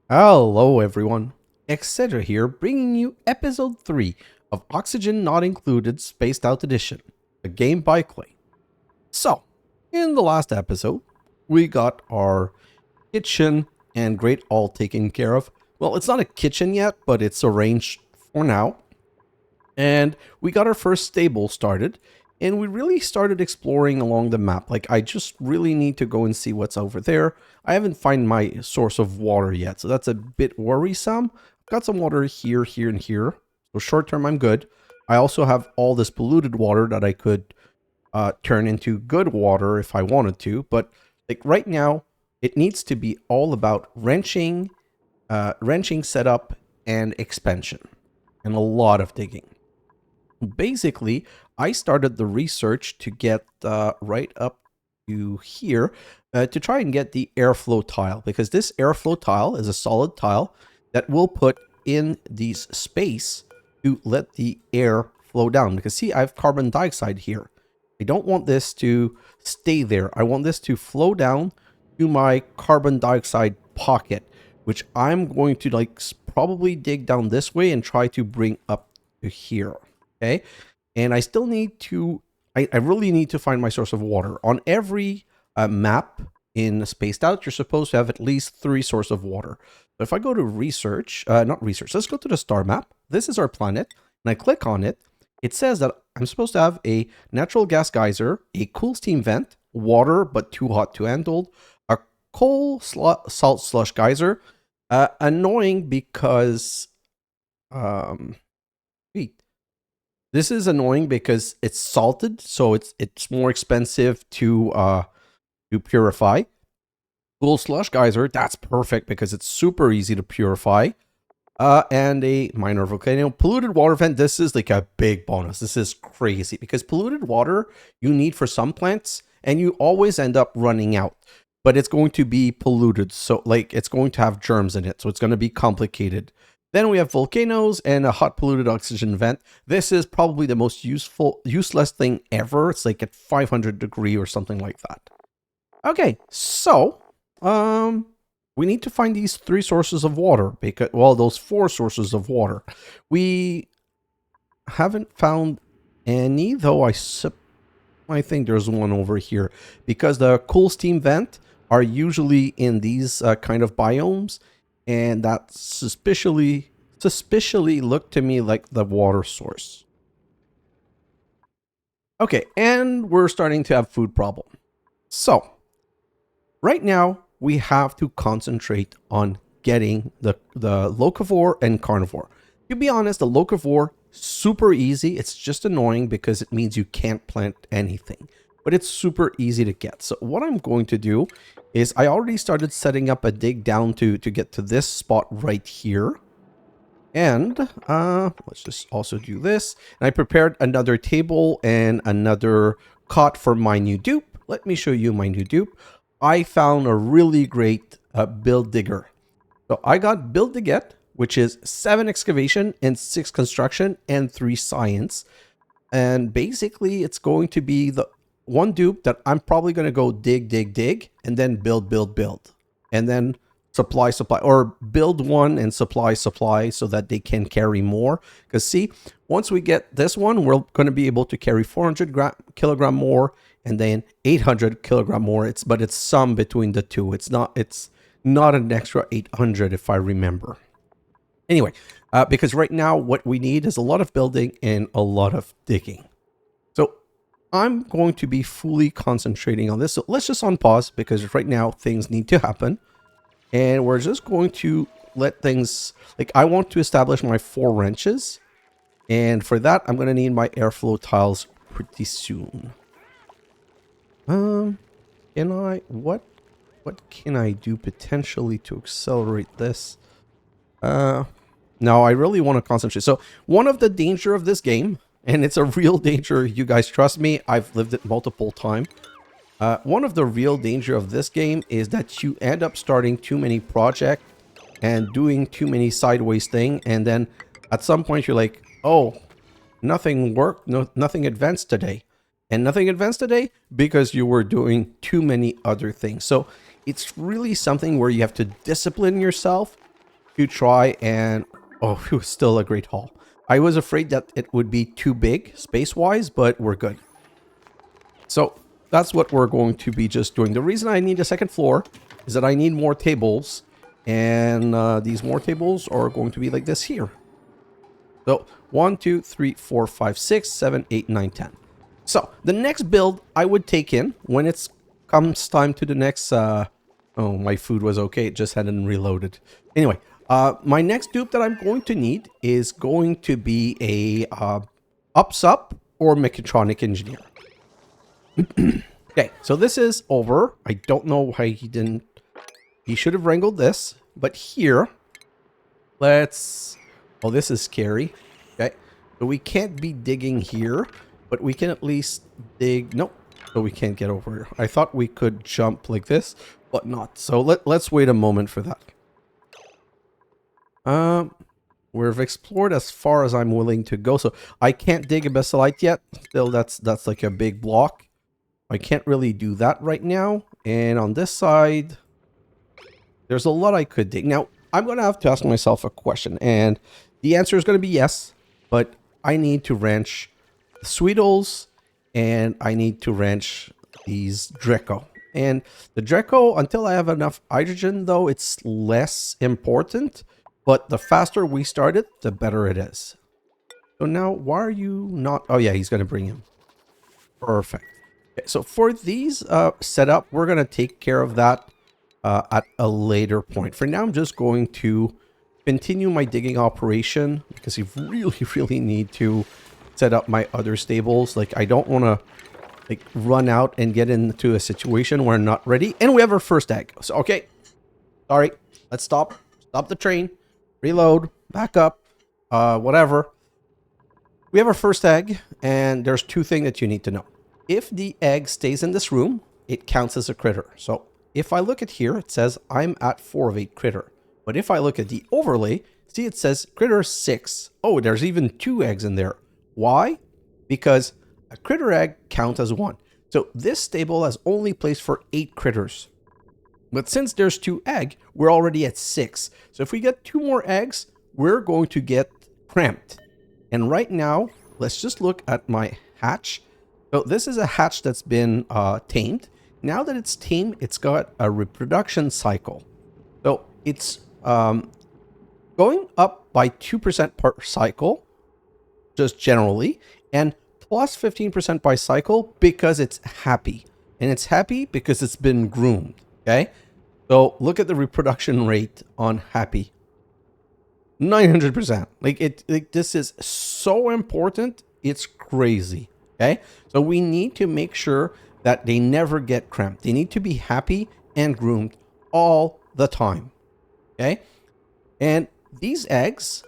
Hello everyone, xHedra here, bringing you episode 3 of Oxygen Not Included Spaced Out Edition, a game by Klei. So, in the last episode, we got our kitchen and Great All taken care of. Well, it's not a kitchen yet, but it's arranged for now. And we got our first stable started, and we really started exploring along the map. Like, I just really need to go and see what's over there. I haven't found my source of water yet, so that's a bit worrisome. I've got some water here, here, and here. So short term, I'm good. I also have all this polluted water that I could turn into good water if I wanted to. But like right now, it needs to be all about wrenching setup and expansion, and a lot of digging. Basically, I started the research to get right up to here to try and get the airflow tile, because this airflow tile is a solid tile that we'll put in these space to let the air flow down. Because see, I have carbon dioxide here. I don't want this to stay there. I want this to flow down to my carbon dioxide pocket, which I'm going to like probably dig down this way and try to bring up to here. Okay, and I still need to, I really need to find my source of water. On every map in Spaced Out, you're supposed to have at least 3 sources of water. But if I go to research, not research, let's go to the star map. This is our planet, and I click on it. It says that I'm supposed to have a natural gas geyser, a cool steam vent, water but too hot to handle, a coal salt slush geyser. Annoying because, wait. This is annoying because it's salted, so it's more expensive to purify. Cool slush geyser, that's perfect because it's super easy to purify. And a minor volcano. Polluted water vent, this is like a big bonus. This is crazy because polluted water you need for some plants and you always end up running out. But it's going to be polluted, so like it's going to have germs in it, so it's going to be complicated. Then we have volcanoes and a hot polluted oxygen vent. This is probably the most useless thing ever. It's like at 500 degree or something like that. Okay, so we need to find these 3 sources of water because, well, those 4 sources of water. We haven't found any, though I think there's one over here because the cool steam vent are usually in these kind of biomes. And that suspiciously looked to me like the water source. Okay, and we're starting to have food problem. So, right now, we have to concentrate on getting the locavore and carnivore. To be honest, the locavore, super easy. It's just annoying because it means you can't plant anything. But it's super easy to get. So what I'm going to do is I already started setting up a dig down to get to this spot right here. And let's just also do this. And I prepared another table and another cot for my new dupe. Let me show you my new dupe. I found a really great build digger. So I got build to get, which is 7 excavation and 6 construction and 3 science. And basically it's going to be the one dupe that I'm probably going to go dig, and then build. And then supply, or build one and supply so that they can carry more. Because see, once we get this one, we're going to be able to carry 400 kilogram more and then 800 kilogram more. But it's sum between the two. It's not an extra 800 if I remember. Anyway, because right now what we need is a lot of building and a lot of digging. So I'm going to be fully concentrating on this. So let's just unpause because right now things need to happen. And we're just going to let things, like I want to establish my 4 wrenches. And for that, I'm going to need my airflow tiles pretty soon. Can I, what can I do potentially to accelerate this? No, I really want to concentrate. So one of the danger of this game, and it's a real danger, you guys trust me, I've lived it multiple times. One of the real danger of this game is that you end up starting too many projects and doing too many sideways things, and then at some point you're like, oh, nothing worked, nothing advanced today. And nothing advanced today because you were doing too many other things. So it's really something where you have to discipline yourself to try and... Oh, it was still a great haul. I was afraid that it would be too big space-wise, but we're good. So that's what we're going to be just doing. The reason I need a second floor is that I need more tables. And these more tables are going to be like this here. So 1, 2, 3, 4, 5, 6, 7, 8, 9, 10. So the next build I would take in when it comes time to the next... oh, my food was okay. It just hadn't reloaded. Anyway, my next dupe that I'm going to need is going to be a UpSup or mechatronic engineer. Okay, so this is over. I don't know why he didn't... He should have wrangled this. But here, let's... Oh, this is scary. Okay, so we can't be digging here, but we can at least dig... Nope, so we can't get over here. I thought we could jump like this, but not. So let's wait a moment for that. We've explored as far as I'm willing to go. So I can't dig a basalite yet. Still, that's like a big block. I can't really do that right now. And on this side, there's a lot I could dig. Now, I'm going to have to ask myself a question. And the answer is going to be yes. But I need to wrench the Sweetles. And I need to wrench these Draco. And the Draco, until I have enough hydrogen, though, it's less important. But the faster we start it, the better it is. So now, why are you not... Oh, yeah, he's going to bring him. Perfect. Okay, so for these setup, we're going to take care of that at a later point. For now, I'm just going to continue my digging operation because I really need to set up my other stables. Like, I don't want to like run out and get into a situation where I'm not ready. And we have our first egg. So, okay. Sorry. Let's stop. Stop the train. Reload. Back up. Whatever. We have our first egg. And there's two things that you need to know. If the egg stays in this room, it counts as a critter. So if I look at here, it says I'm at 4 of 8 critter. But if I look at the overlay, see it says critter 6. Oh, there's even 2 eggs in there. Why? Because a critter egg counts as 1. So this stable has only place for 8 critters. But since there's 2 eggs, we're already at 6. So if we get 2 more eggs, we're going to get cramped. And right now, let's just look at my hatch. So this is a hatch that's been tamed. Now that it's tamed, it's got a reproduction cycle. So it's going up by 2% per cycle, just generally, and plus 15% by cycle because it's happy. And it's happy because it's been groomed, okay? So look at the reproduction rate on happy. 900%. Like this is so important, it's crazy. Okay, so we need to make sure that they never get cramped. They need to be happy and groomed all the time. Okay, and these eggs,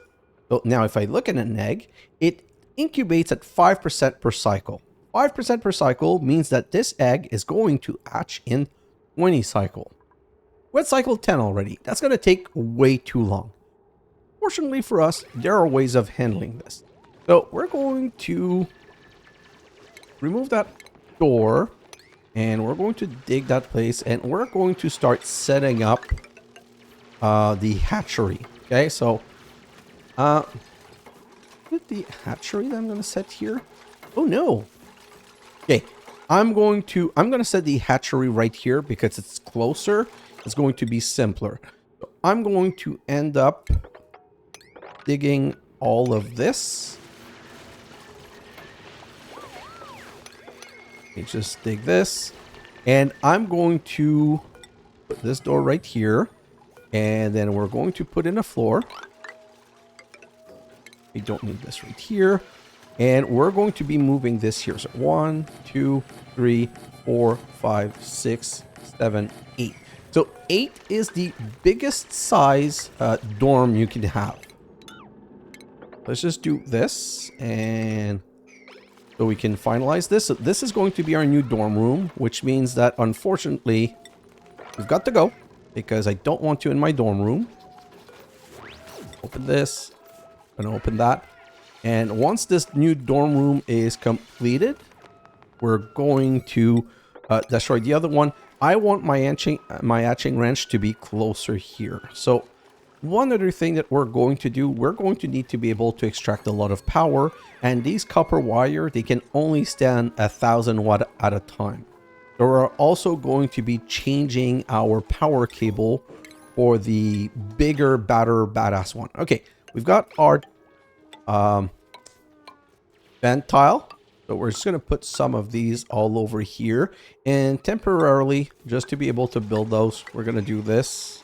so now if I look at an egg, it incubates at 5% per cycle. 5% per cycle means that this egg is going to hatch in 20 cycle. We're at cycle 10 already. That's going to take way too long. Fortunately for us, there are ways of handling this. So we're going to remove that door and we're going to dig that place and we're going to start setting up the hatchery. Okay, so the hatchery that I'm going to set here. Oh no. Okay, I'm going to set the hatchery right here because it's closer. It's going to be simpler. So I'm going to end up digging all of this. Just dig this, and I'm going to put this door right here, and then we're going to put in a floor. We don't need this right here, and we're going to be moving this here. So 1, 2, 3, 4, 5, 6, 7, 8. So 8 is the biggest size dorm you can have. Let's just do this, and so we can finalize this. So this is going to be our new dorm room, which means that unfortunately we've got to go because I don't want you in my dorm room. Open this and open that. And once this new dorm room is completed, we're going to destroy the other one. I want my hatching wrench to be closer here. So one other thing that we're going to do, we're going to need to be able to extract a lot of power, and these copper wire, they can only stand 1,000 watt at a time. So we're also going to be changing our power cable for the bigger, badder, badass one. Okay, we've got our vent tile. So we're just going to put some of these all over here. And temporarily, just to be able to build those, we're going to do this.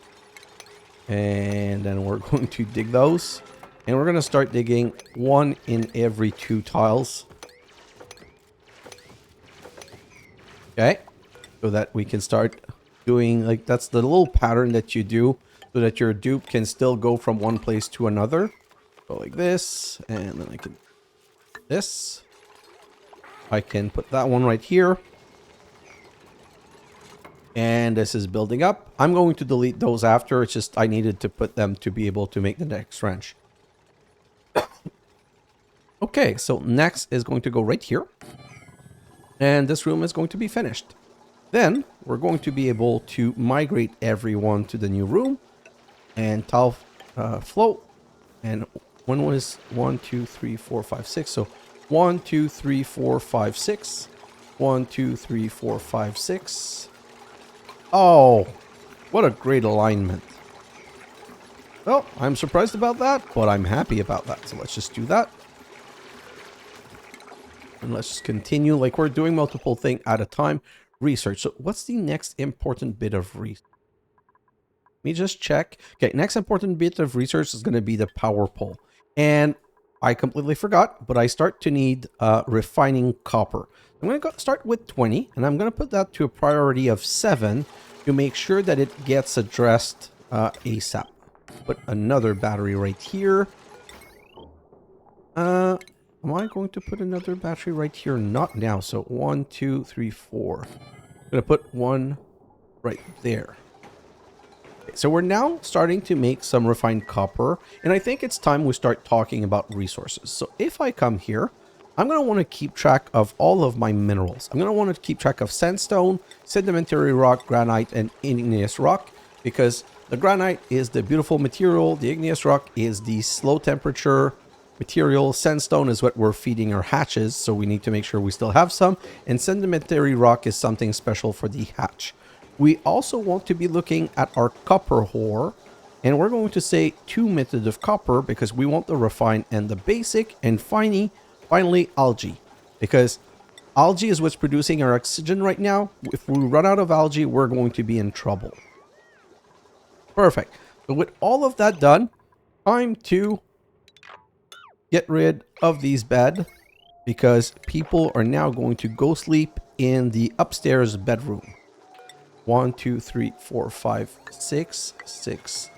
And then we're going to dig those. And we're going to start digging one in every 2 tiles. Okay. So that we can start doing, like, that's the little pattern that you do so that your dupe can still go from one place to another. Go like this. And then I can this. I can put that one right here. And this is building up. I'm going to delete those after. It's just I needed to put them to be able to make the next wrench. Okay, so next is going to go right here. And this room is going to be finished. Then we're going to be able to migrate everyone to the new room. And tile float. And one was 1, 2, 3, 4, 5, 6. So 1, 2, 3, 4, 5, 6. 1, 2, 3, 4, 5, 6. Oh, what a great alignment. Well, I'm surprised about that, but I'm happy about that. So let's just do that. And let's just continue like we're doing multiple things at a time. Research. So what's the next important bit of research? Let me just check. Okay, next important bit of research is going to be the power pole. And I completely forgot, but I start to need refining copper. I'm going to start with 20, and I'm going to put that to a priority of 7 to make sure that it gets addressed ASAP. Put another battery right here. Am I going to put another battery right here? Not now. So 1, 2, 3, 4. I'm going to put one right there. So we're now starting to make some refined copper, and I think it's time we start talking about resources. So if I come here, I'm going to want to keep track of all of my minerals. I'm going to want to keep track of sandstone, sedimentary rock, granite, and igneous rock, because the granite is the beautiful material, the igneous rock is the slow temperature material, sandstone is what we're feeding our hatches, so we need to make sure we still have some, and sedimentary rock is something special for the hatch. We also want to be looking at our copper ore, and we're going to say 2 methods of copper because we want the refined and the basic, and finally algae, because algae is what's producing our oxygen right now. If we run out of algae, we're going to be in trouble. Perfect. So with all of that done, time to get rid of these beds because people are now going to go sleep in the upstairs bedroom. 1, 2, 3, 4, 5, 6, 6.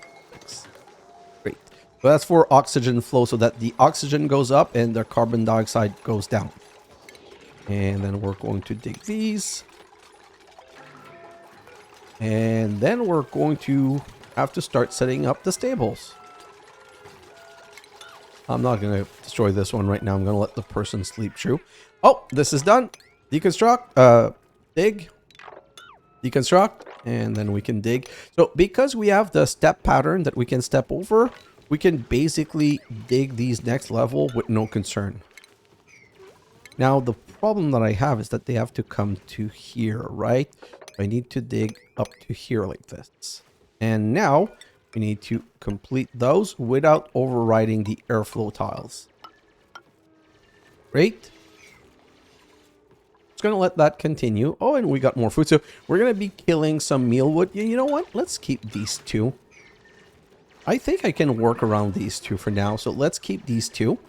Great. So that's for oxygen flow so that the oxygen goes up and the carbon dioxide goes down. And then we're going to dig these. And then we're going to have to start setting up the stables. I'm not going to destroy this one right now. I'm going to let the person sleep through. Oh, this is done. Deconstruct, dig, deconstruct, and then we can dig. So because we have the step pattern that we can step over, we can basically dig these next level with no concern. Now, the problem that I have is that they have to come to here, right? I need to dig up to here like this. And now we need to complete those without overriding the airflow tiles. Great. Just going to let that continue. Oh, and we got more food. So we're going to be killing some mealwood. You know what? Let's keep these 2. I think I can work around these 2 for now. So let's keep these 2.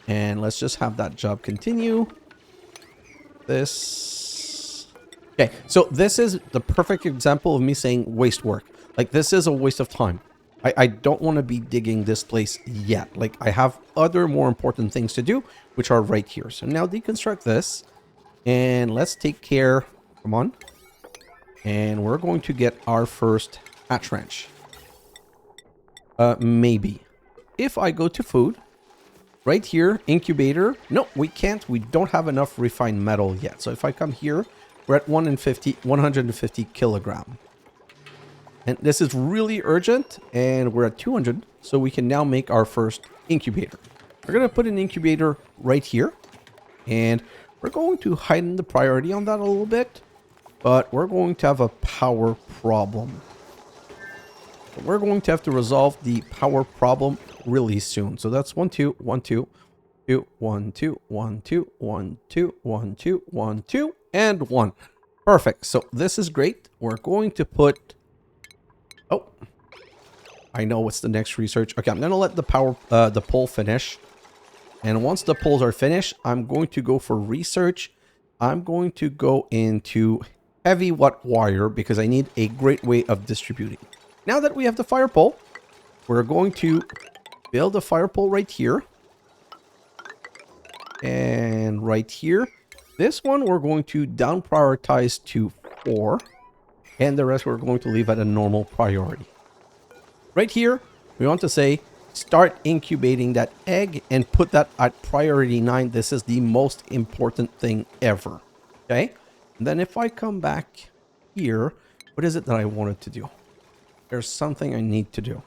And let's just have that job continue. This. Okay, so this is the perfect example of me saying waste work. Like, this is a waste of time. I don't want to be digging this place yet. Like, I have other more important things to do, which are right here. So now deconstruct this. And let's take care. Come on. And we're going to get our first hatch wrench. Maybe. If I go to food, right here, incubator. No, we can't. We don't have enough refined metal yet. So if I come here, we're at 150 kilogram. And this is really urgent, and we're at 200, so we can now make our first incubator. We're going to put an incubator right here, and we're going to heighten the priority on that a little bit, but we're going to have a power problem. So we're going to have to resolve the power problem really soon. So that's 1, 2, 1, 2, 2, 1, 2, 1, 2, 1, 2, 1, 2, 1, 2, and 1. Perfect. So this is great. We're going to put... Oh, I know what's the next research. Okay, I'm going to let the poll finish. And once the polls are finished, I'm going to go for research. I'm going to go into heavy wet wire because I need a great way of distributing. Now that we have the fire pole, we're going to build a fire pole right here. And right here. This one we're going to down prioritize to 4. And the rest we're going to leave at a normal priority. Right here, we want to say, start incubating that egg and put that at priority 9. This is the most important thing ever. Okay? And then if I come back here, what is it that I wanted to do? There's something I need to do.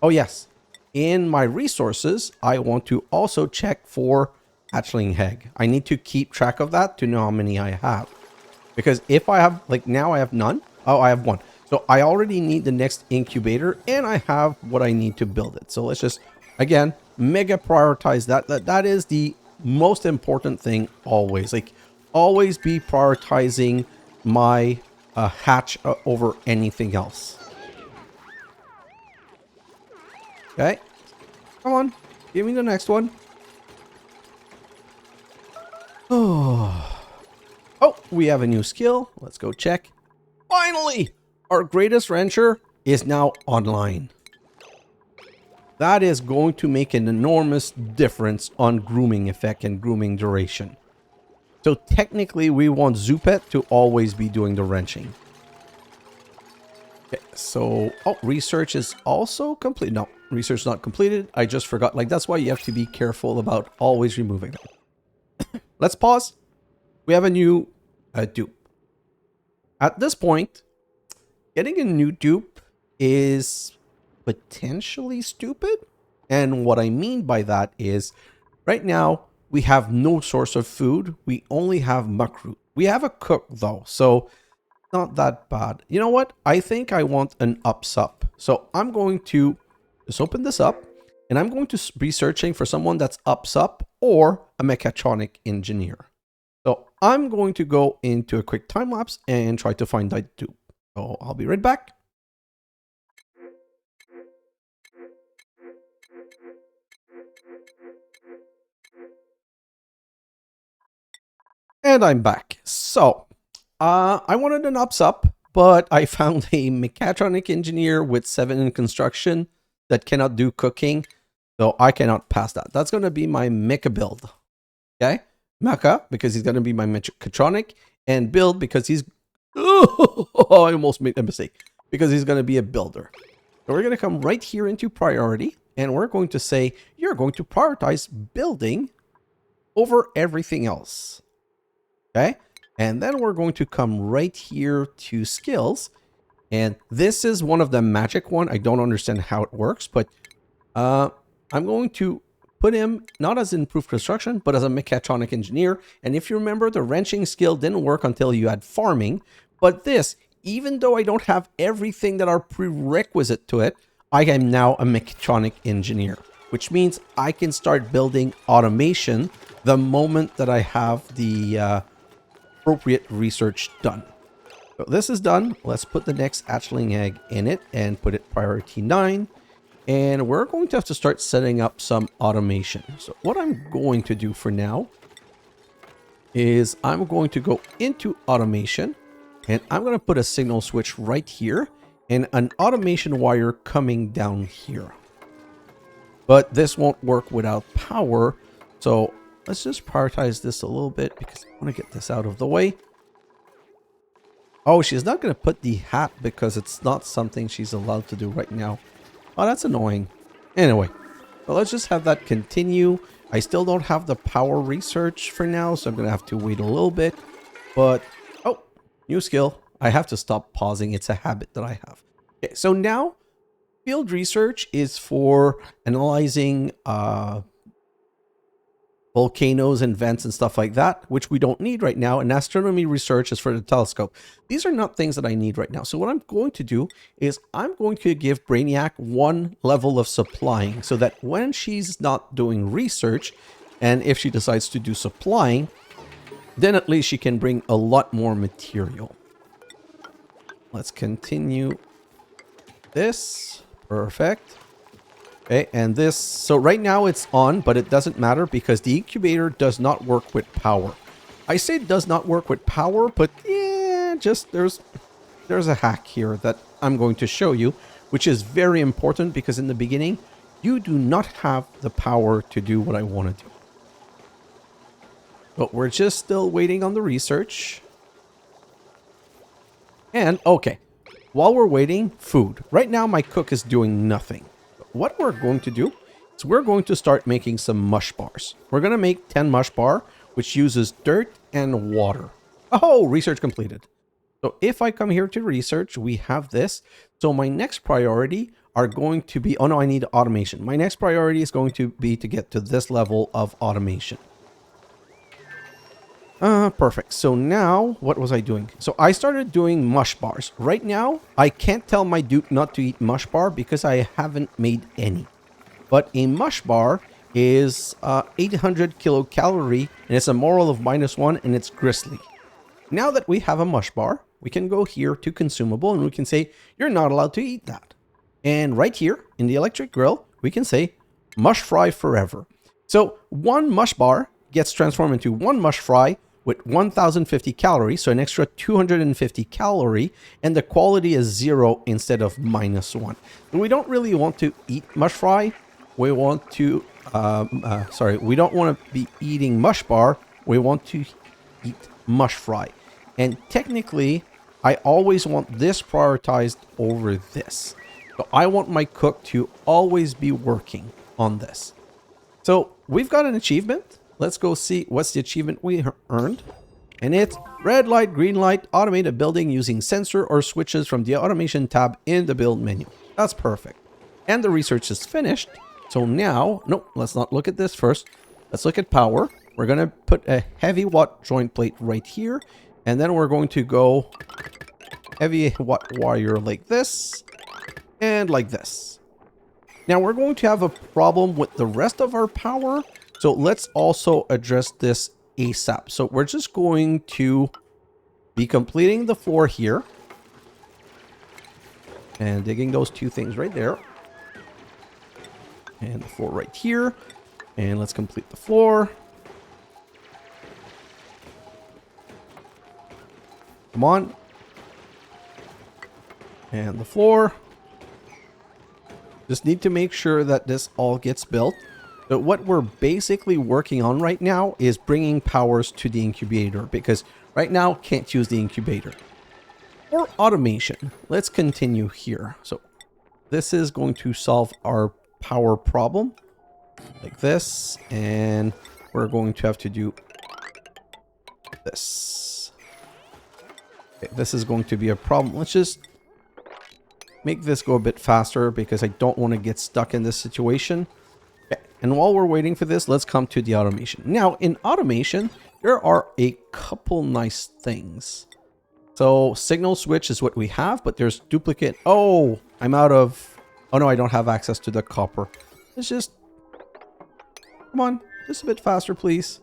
Oh, yes. In my resources, I want to also check for hatchling egg. I need to keep track of that to know how many I have. Because if I have, like now I have none. Oh, I have 1. So I already need the next incubator and I have what I need to build it. So let's just, again, mega prioritize that. That is the most important thing always. Like always be prioritizing my hatch over anything else. Okay. Come on. Give me the next one. Oh, we have a new skill. Let's go check. Finally, our greatest rancher is now online. That is going to make an enormous difference on grooming effect and grooming duration. So technically, we want Zupet to always be doing the wrenching. Okay, so, research is also complete. No, research not completed. I just forgot. Like, that's why you have to be careful about always removing them. Let's pause. We have a new dupe. At this point, getting a new dupe is potentially stupid. And what I mean by that is, right now, we have no source of food. We only have muckroot. We have a cook, though, so not that bad. You know what? I think I want an up-sup. So I'm going to just open this up, and I'm going to be searching for someone that's up-sup or a mechatronic engineer. So I'm going to go into a quick time lapse and try to find that dupe. So I'll be right back. And I'm back. So I wanted an up-sup, but I found a mechatronic engineer with 7 in construction that cannot do cooking. So I cannot pass that. That's going to be my mecha build. Okay? Mecha, because he's going to be my mechatronic, and build because he's... Oh, I almost made a mistake. Because he's going to be a builder. So we're going to come right here into priority, and we're going to say, you're going to prioritize building over everything else. Okay? And then we're going to come right here to skills. And this is one of the magic one. I don't understand how it works, but I'm going to put him not as improved construction, but as a mechatronic engineer. And if you remember, the wrenching skill didn't work until you had farming. But this, even though I don't have everything that are prerequisite to it, I am now a mechatronic engineer, which means I can start building automation the moment that I have the appropriate research done. So this is done. Let's put the next hatchling egg in it and put it priority 9. And we're going to have to start setting up some automation. So what I'm going to do for now is I'm going to go into automation, and I'm going to put a signal switch right here and an automation wire coming down here. But this won't work without power. So let's just prioritize this a little bit because I want to get this out of the way. Oh, she's not going to put the hat because it's not something she's allowed to do right now. Oh, that's annoying. Anyway, well, let's just have that continue. I still don't have the power research for now, so I'm going to have to wait a little bit. But, oh, new skill. I have to stop pausing. It's a habit that I have. Okay, so now field research is for analyzing volcanoes and vents and stuff like that, which we don't need right now. And astronomy research is for the telescope. These are not things that I need right now. So what I'm going to do is I'm going to give Brainiac one level of supplying so that when she's not doing research, and if she decides to do supplying, then at least she can bring a lot more material. Let's continue this. Perfect. Okay, and this, so right now it's on, but it doesn't matter because the incubator does not work with power. I say it does not work with power, but yeah, just there's a hack here that I'm going to show you, which is very important because in the beginning, you do not have the power to do what I want to do. But we're just still waiting on the research. And, okay, while we're waiting, food. Right now, my cook is doing nothing. What we're going to do is we're going to start making some mush bars. We're going to make 10 mush bar, which uses dirt and water. Oh, research completed. So if I come here to research, we have this. So my next priority are going to be, oh no, I need automation. My next priority is going to be to get to this level of automation. Perfect. So now, what was I doing? So I started doing mush bars. Right now, I can't tell my dupe not to eat mush bar because I haven't made any. But a mush bar is 800 kilocalorie, and it's a moral of -1, and it's gristly. Now that we have a mush bar, we can go here to consumable, and we can say, you're not allowed to eat that. And right here, in the electric grill, we can say, mush fry forever. So one mush bar gets transformed into one mush fry, with 1050 calories, so an extra 250 calorie, and the quality is 0 instead of -1. And we don't really want to eat mush fry. We want to, we don't want to be eating mush bar. We want to eat mush fry. And technically, I always want this prioritized over this. So I want my cook to always be working on this. So we've got an achievement. Let's go see what's the achievement we earned. And it's red light, green light, automate a building using sensor or switches from the automation tab in the build menu. That's perfect. And the research is finished. So now, nope, let's not look at this first. Let's look at power. We're going to put a heavy watt joint plate right here. And then we're going to go heavy watt wire like this and like this. Now we're going to have a problem with the rest of our power. So let's also address this ASAP. So we're just going to be completing the floor here. And digging those two things right there. And the floor right here. And let's complete the floor. Come on. And the floor. Just need to make sure that this all gets built. But what we're basically working on right now is bringing powers to the incubator, because right now can't use the incubator. For automation, let's continue here. So this is going to solve our power problem like this, and we're going to have to do this. Okay, this is going to be a problem. Let's just make this go a bit faster because I don't want to get stuck in this situation. Okay. And while we're waiting for this, let's come to the automation. Now, in automation, there are a couple nice things. So signal switch is what we have, but there's duplicate. Oh, I'm out of... Oh, no, I don't have access to the copper. Let's just... Come on, just a bit faster, please.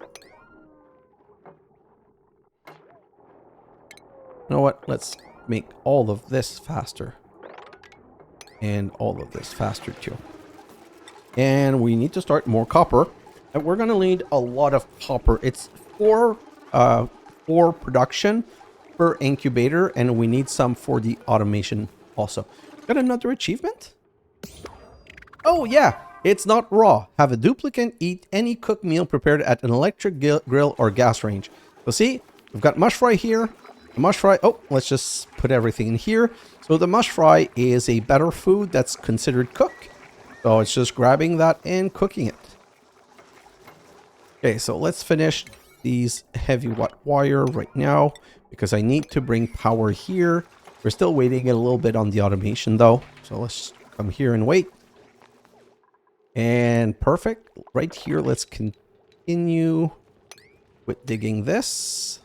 You know what? Let's make all of this faster. And all of this faster, too. And we need to start more copper. And we're going to need a lot of copper. It's for production per incubator. And we need some for the automation also. Got another achievement? Oh, yeah. It's not raw. Have a duplicate eat any cooked meal prepared at an electric grill or gas range. So see, we've got mush fry here. The mush fry. Oh, let's just put everything in here. So the mush fry is a better food that's considered cooked. So it's just grabbing that and cooking it. Okay, so let's finish these heavy watt wire right now because I need to bring power here. We're still waiting a little bit on the automation though. So let's come here and wait. And perfect. Right here, let's continue with digging this.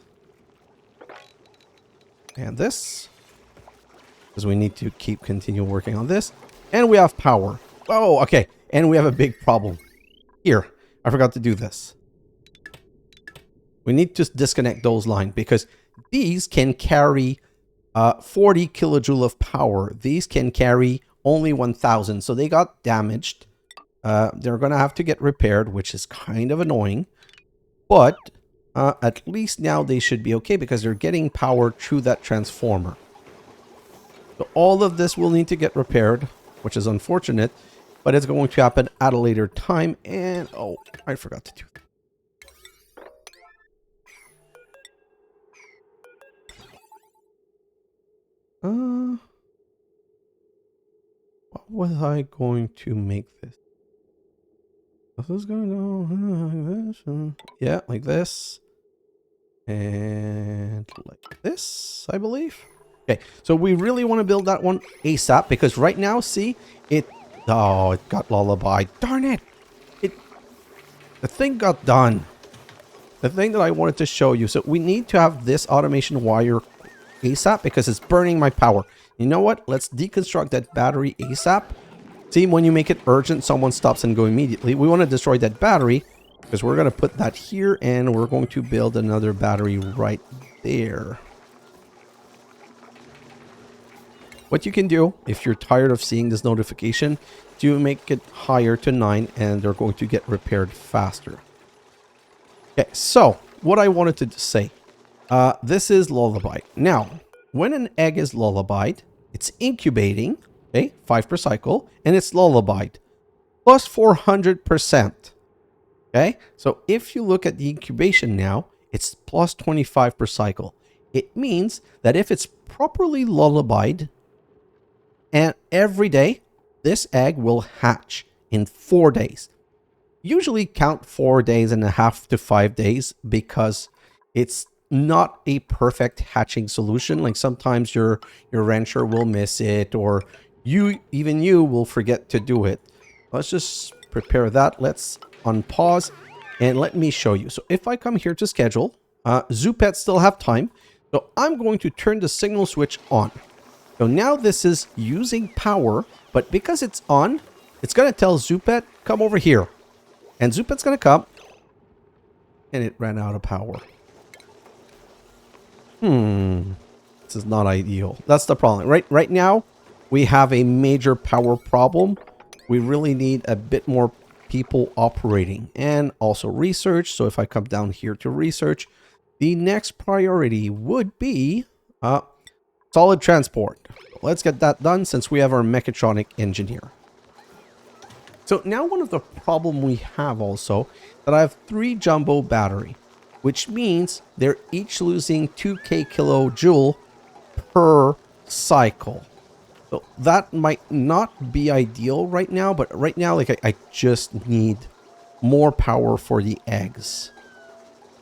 And this. Because we need to continue working on this. And we have power. Oh, okay. And we have a big problem. Here, I forgot to do this. We need to disconnect those lines because these can carry 40 kilojoule of power. These can carry only 1,000. So they got damaged. They're going to have to get repaired, which is kind of annoying. But at least now they should be okay because they're getting power through that transformer. So all of this will need to get repaired, which is unfortunate. But it's going to happen at a later time. And, oh, I forgot to do that. What was I going to make this? This is going to go like this. Yeah, like this. And like this, I believe. Okay, so we really want to build that one ASAP because right now, see, oh, it got lullaby. Darn it! The thing got done. The thing that I wanted to show you. So we need to have this automation wire ASAP because it's burning my power. You know what? Let's deconstruct that battery ASAP. See, when you make it urgent, someone stops and go immediately. We want to destroy that battery because we're going to put that here and we're going to build another battery right there. What you can do, if you're tired of seeing this notification, do make it higher to 9 and they're going to get repaired faster. Okay, so what I wanted to say, this is lullaby. Now, when an egg is lullabied, it's incubating, okay, 5 per cycle, and it's lullabied, plus 400%. Okay, so if you look at the incubation now, it's plus 25 per cycle. It means that if it's properly lullabied, and every day, this egg will hatch in 4 days. Usually count 4 days and a half to 5 days because it's not a perfect hatching solution. Like sometimes your rancher will miss it or even you will forget to do it. Let's just prepare that. Let's unpause and let me show you. So if I come here to schedule, Zoopets still have time. So I'm going to turn the signal switch on. So now this is using power, but because it's on, it's going to tell Zoopet, come over here. And Zoopet's going to come. And it ran out of power. This is not ideal. That's the problem. Right now, we have a major power problem. We really need a bit more people operating. And also research. So if I come down here to research, the next priority would be solid transport. Let's get that done since we have our mechatronic engineer. So now one of the problem we have also that I have 3 jumbo battery, which means they're each losing 2k kilojoule per cycle. So that might not be ideal right now, but right now, like I just need more power for the eggs.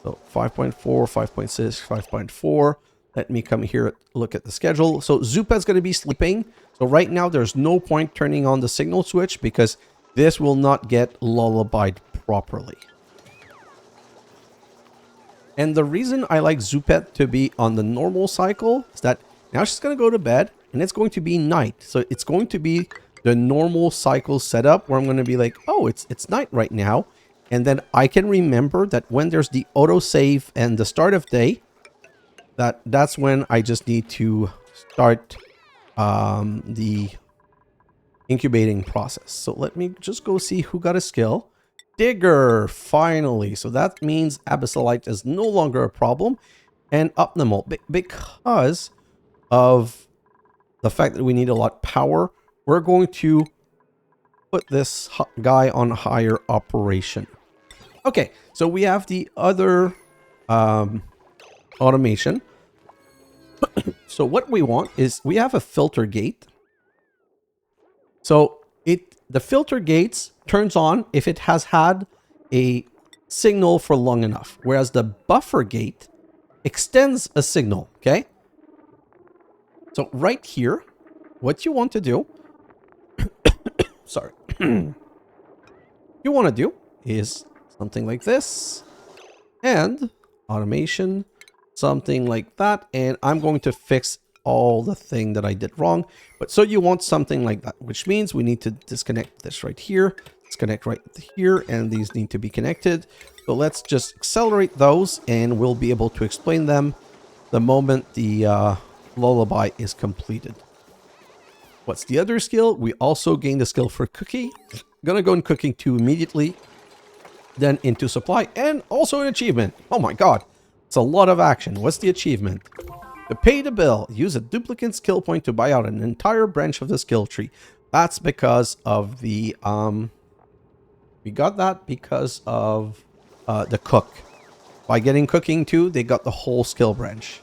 So 5.4, 5.6, 5.4. Let me come here, look at the schedule. So Zoopet's going to be sleeping. So right now, there's no point turning on the signal switch because this will not get lullabied properly. And the reason I like Zoopet to be on the normal cycle is that now she's going to go to bed and it's going to be night. So it's going to be the normal cycle setup where I'm going to be like, oh, it's night right now. And then I can remember that when there's the autosave and the start of day, that's when I just need to start the incubating process. So let me just go see who got a skill. Digger, finally. So that means Abyssalite is no longer a problem. And optimal, because of the fact that we need a lot of power, we're going to put this guy on higher operation. Okay, so we have the other automation. So what we want is we have a filter gate. So the filter gates turns on if it has had a signal for long enough, whereas the buffer gate extends a signal, okay? So right here, what you want to do, sorry, you want to do is something like this, and automation, something like that. And I'm going to fix all the thing that I did wrong. But so you want something like that, which means we need to disconnect this right here, disconnect right here, and these need to be connected. So let's just accelerate those and we'll be able to explain them the moment the lullaby is completed. What's the other skill? We also gained a skill for cookie. I'm gonna go in cooking 2 immediately, then into supply, and also an achievement. Oh my god, it's a lot of action. What's the achievement? To pay the bill, use a duplicate skill point to buy out an entire branch of the skill tree. That's because of the we got that because of the cook. By getting cooking 2, they got the whole skill branch.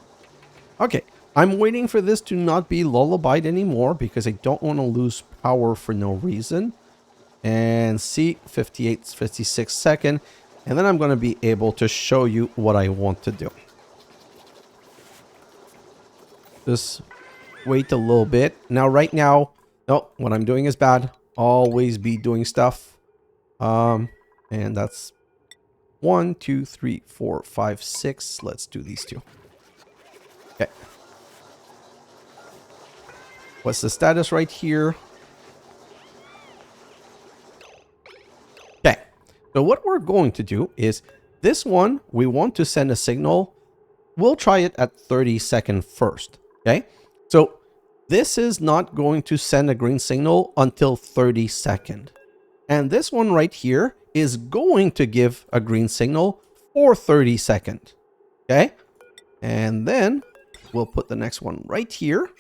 Okay, I'm waiting for this to not be lullabied anymore because I don't want to lose power for no reason. And see, 58, 56 second. And then I'm going to be able to show you what I want to do. Just wait a little bit. Now, right now, no, what I'm doing is bad. Always be doing stuff. And that's 1, 2, 3, 4, 5, 6. Let's do these 2. Okay. What's the status right here? Okay. So what we're going to do is this one, we want to send a signal. We'll try it at 30 seconds first. Okay. So this is not going to send a green signal until 30 seconds. And this one right here is going to give a green signal for 30 seconds. Okay. And then we'll put the next one right here.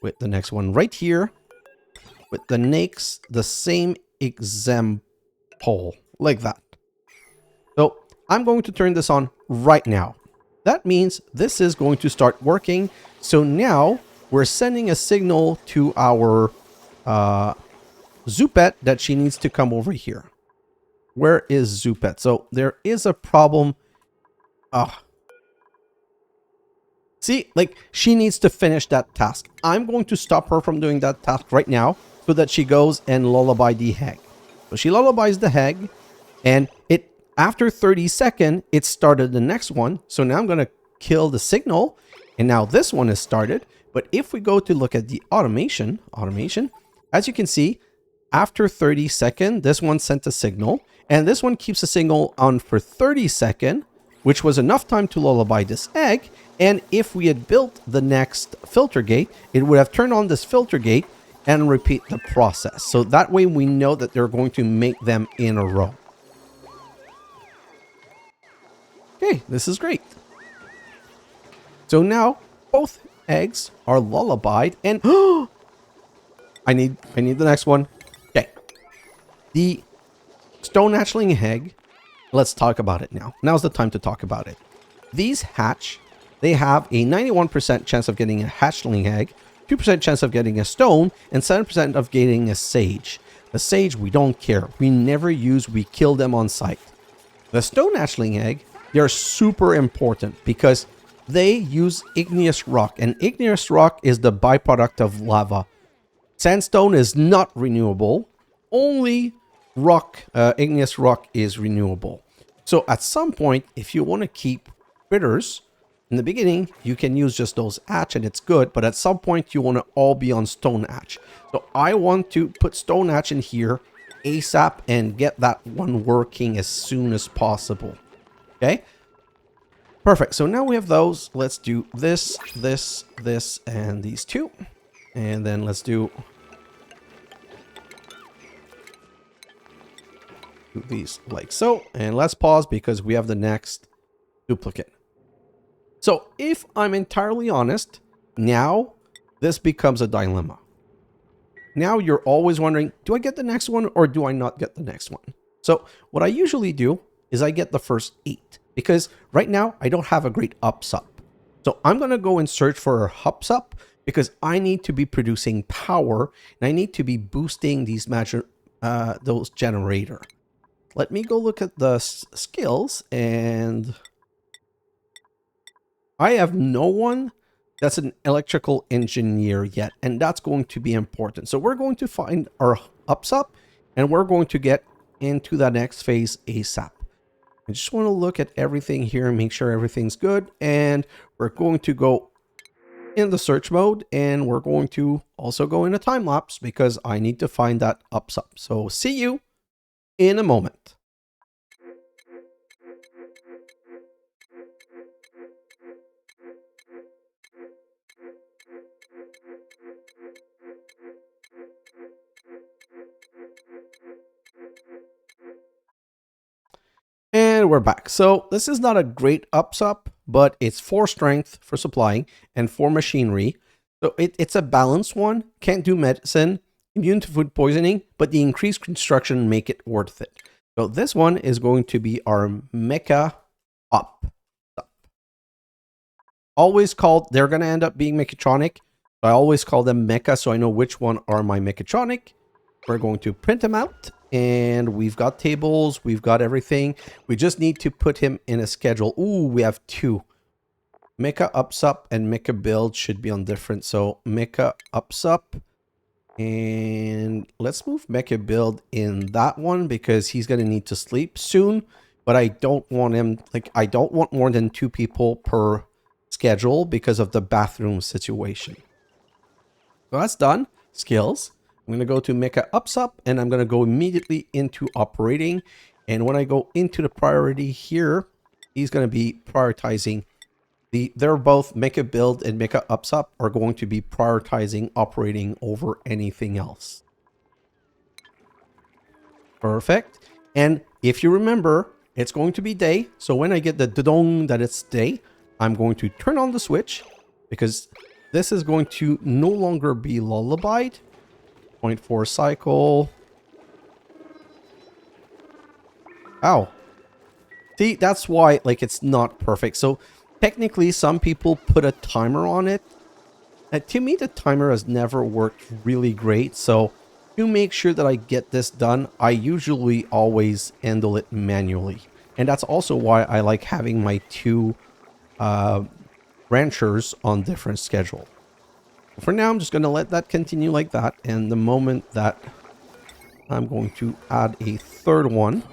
With the next one right here. With the next, the same example. Like that. So I'm going to turn this on right now. That means this is going to start working. So now we're sending a signal to our Zoopet that she needs to come over here. Where is Zoopet? So there is a problem. See, like she needs to finish that task. I'm going to stop her from doing that task right now so that she goes and lullaby the hag. So she lullabies the hag and it after 30 seconds, it started the next one. So now I'm going to kill the signal and now this one is started. But if we go to look at the automation, as you can see, after 30 seconds, this one sent a signal and this one keeps a signal on for 30 seconds, which was enough time to lullaby this egg. And if we had built the next filter gate, it would have turned on this filter gate and repeat the process. So that way we know that they're going to make them in a row. Okay, this is great. So now both eggs are lullabied and I need the next one. Okay. The stone hatchling egg, let's talk about it now. Now's the time to talk about it. These hatch, they have a 91% chance of getting a hatchling egg, 2% chance of getting a stone, and 7% of getting a sage. The sage, we don't care. We never use, we kill them on sight. The stone hatchling egg, they're super important because they use igneous rock, and igneous rock is the byproduct of lava. Sandstone is not renewable. Only rock, igneous rock is renewable. So at some point, if you want to keep critters, in the beginning, you can use just those hatch and it's good, but at some point you want to all be on stone hatch. So I want to put stone hatch in here ASAP and get that one working as soon as possible. Okay? Perfect. So now we have those. Let's do this, this, this, and these 2. And then let's do these like so. And let's pause because we have the next duplicate. So if I'm entirely honest, now this becomes a dilemma. Now you're always wondering, do I get the next one or do I not get the next one? So what I usually do is I get the first 8 because right now I don't have a great upsup. So I'm going to go and search for a upsup because I need to be producing power and I need to be boosting these those generator. Let me go look at the skills and I have no one that's an electrical engineer yet, and that's going to be important. So we're going to find our ups up, and we're going to get into the next phase ASAP. I just want to look at everything here and make sure everything's good, and we're going to go in the search mode, and we're going to also go in a time lapse because I need to find that ups up. So see you in a moment. And we're back. So this is not a great ups up, but it's 4 strength for supplying and 4 machinery. So it's a balanced one. Can't do medicine, immune to food poisoning, but the increased construction make it worth it. So this one is going to be our mecha up. Always called, they're going to end up being mechatronic. I always call them mecha, so I know which one are my mechatronic. We're going to print them out, and we've got tables, we've got everything. We just need to put him in a schedule. Ooh, we have 2. Mecha ups up and mecha build should be on different. So mecha ups up, and let's move mecha build in that one because he's going to need to sleep soon. But I don't want him, like, I don't want more than 2 people per schedule because of the bathroom situation. So that's done. Skills. I'm going to go to mecha ups up, and I'm going to go immediately into operating. And when I go into the priority here, he's going to be prioritizing they're both mecha build and mecha ups up are going to be prioritizing operating over anything else. Perfect. And if you remember, it's going to be day. So when I get the dong that it's day, I'm going to turn on the switch because this is going to no longer be lullabied. 0.4 cycle. Ow. See, that's why, like, it's not perfect. So technically, some people put a timer on it. To me, the timer has never worked really great. So to make sure that I get this done, I usually always handle it manually. And that's also why I like having my 2 ranchers on different schedule. For now, I'm just going to let that continue like that. And the moment that I'm going to add a 3rd one,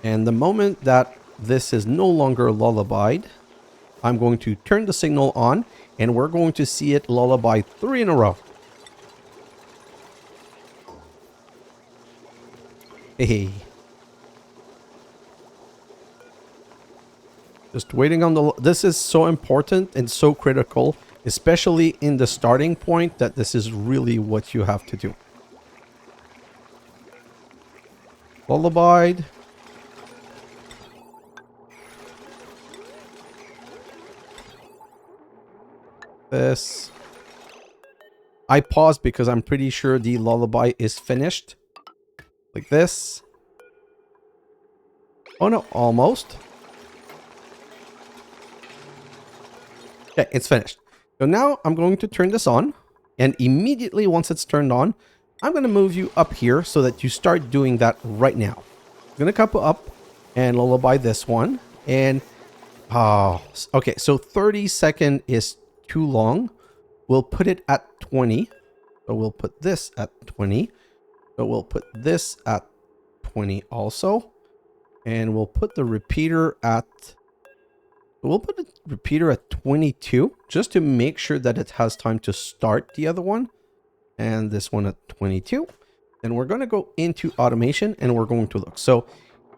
and the moment that this is no longer lullabied, I'm going to turn the signal on, and we're going to see it lullaby 3 in a row. Hey. Just waiting on the... This is so important and so critical, especially in the starting point, that this is really what you have to do. Lullabied. This. I paused because I'm pretty sure the lullaby is finished. Like this. Oh no, almost. Okay, it's finished. So now I'm going to turn this on. And immediately once it's turned on, I'm going to move you up here so that you start doing that right now. I'm going to come up and lullaby this one. And, okay, so 30 seconds is too long. We'll put it at 20. So we'll put this at 20. So we'll put this at 20 also. And we'll put the repeater at... We'll put the repeater at 22 just to make sure that it has time to start the other one. And this one at 22. And we're going to go into automation and we're going to look. So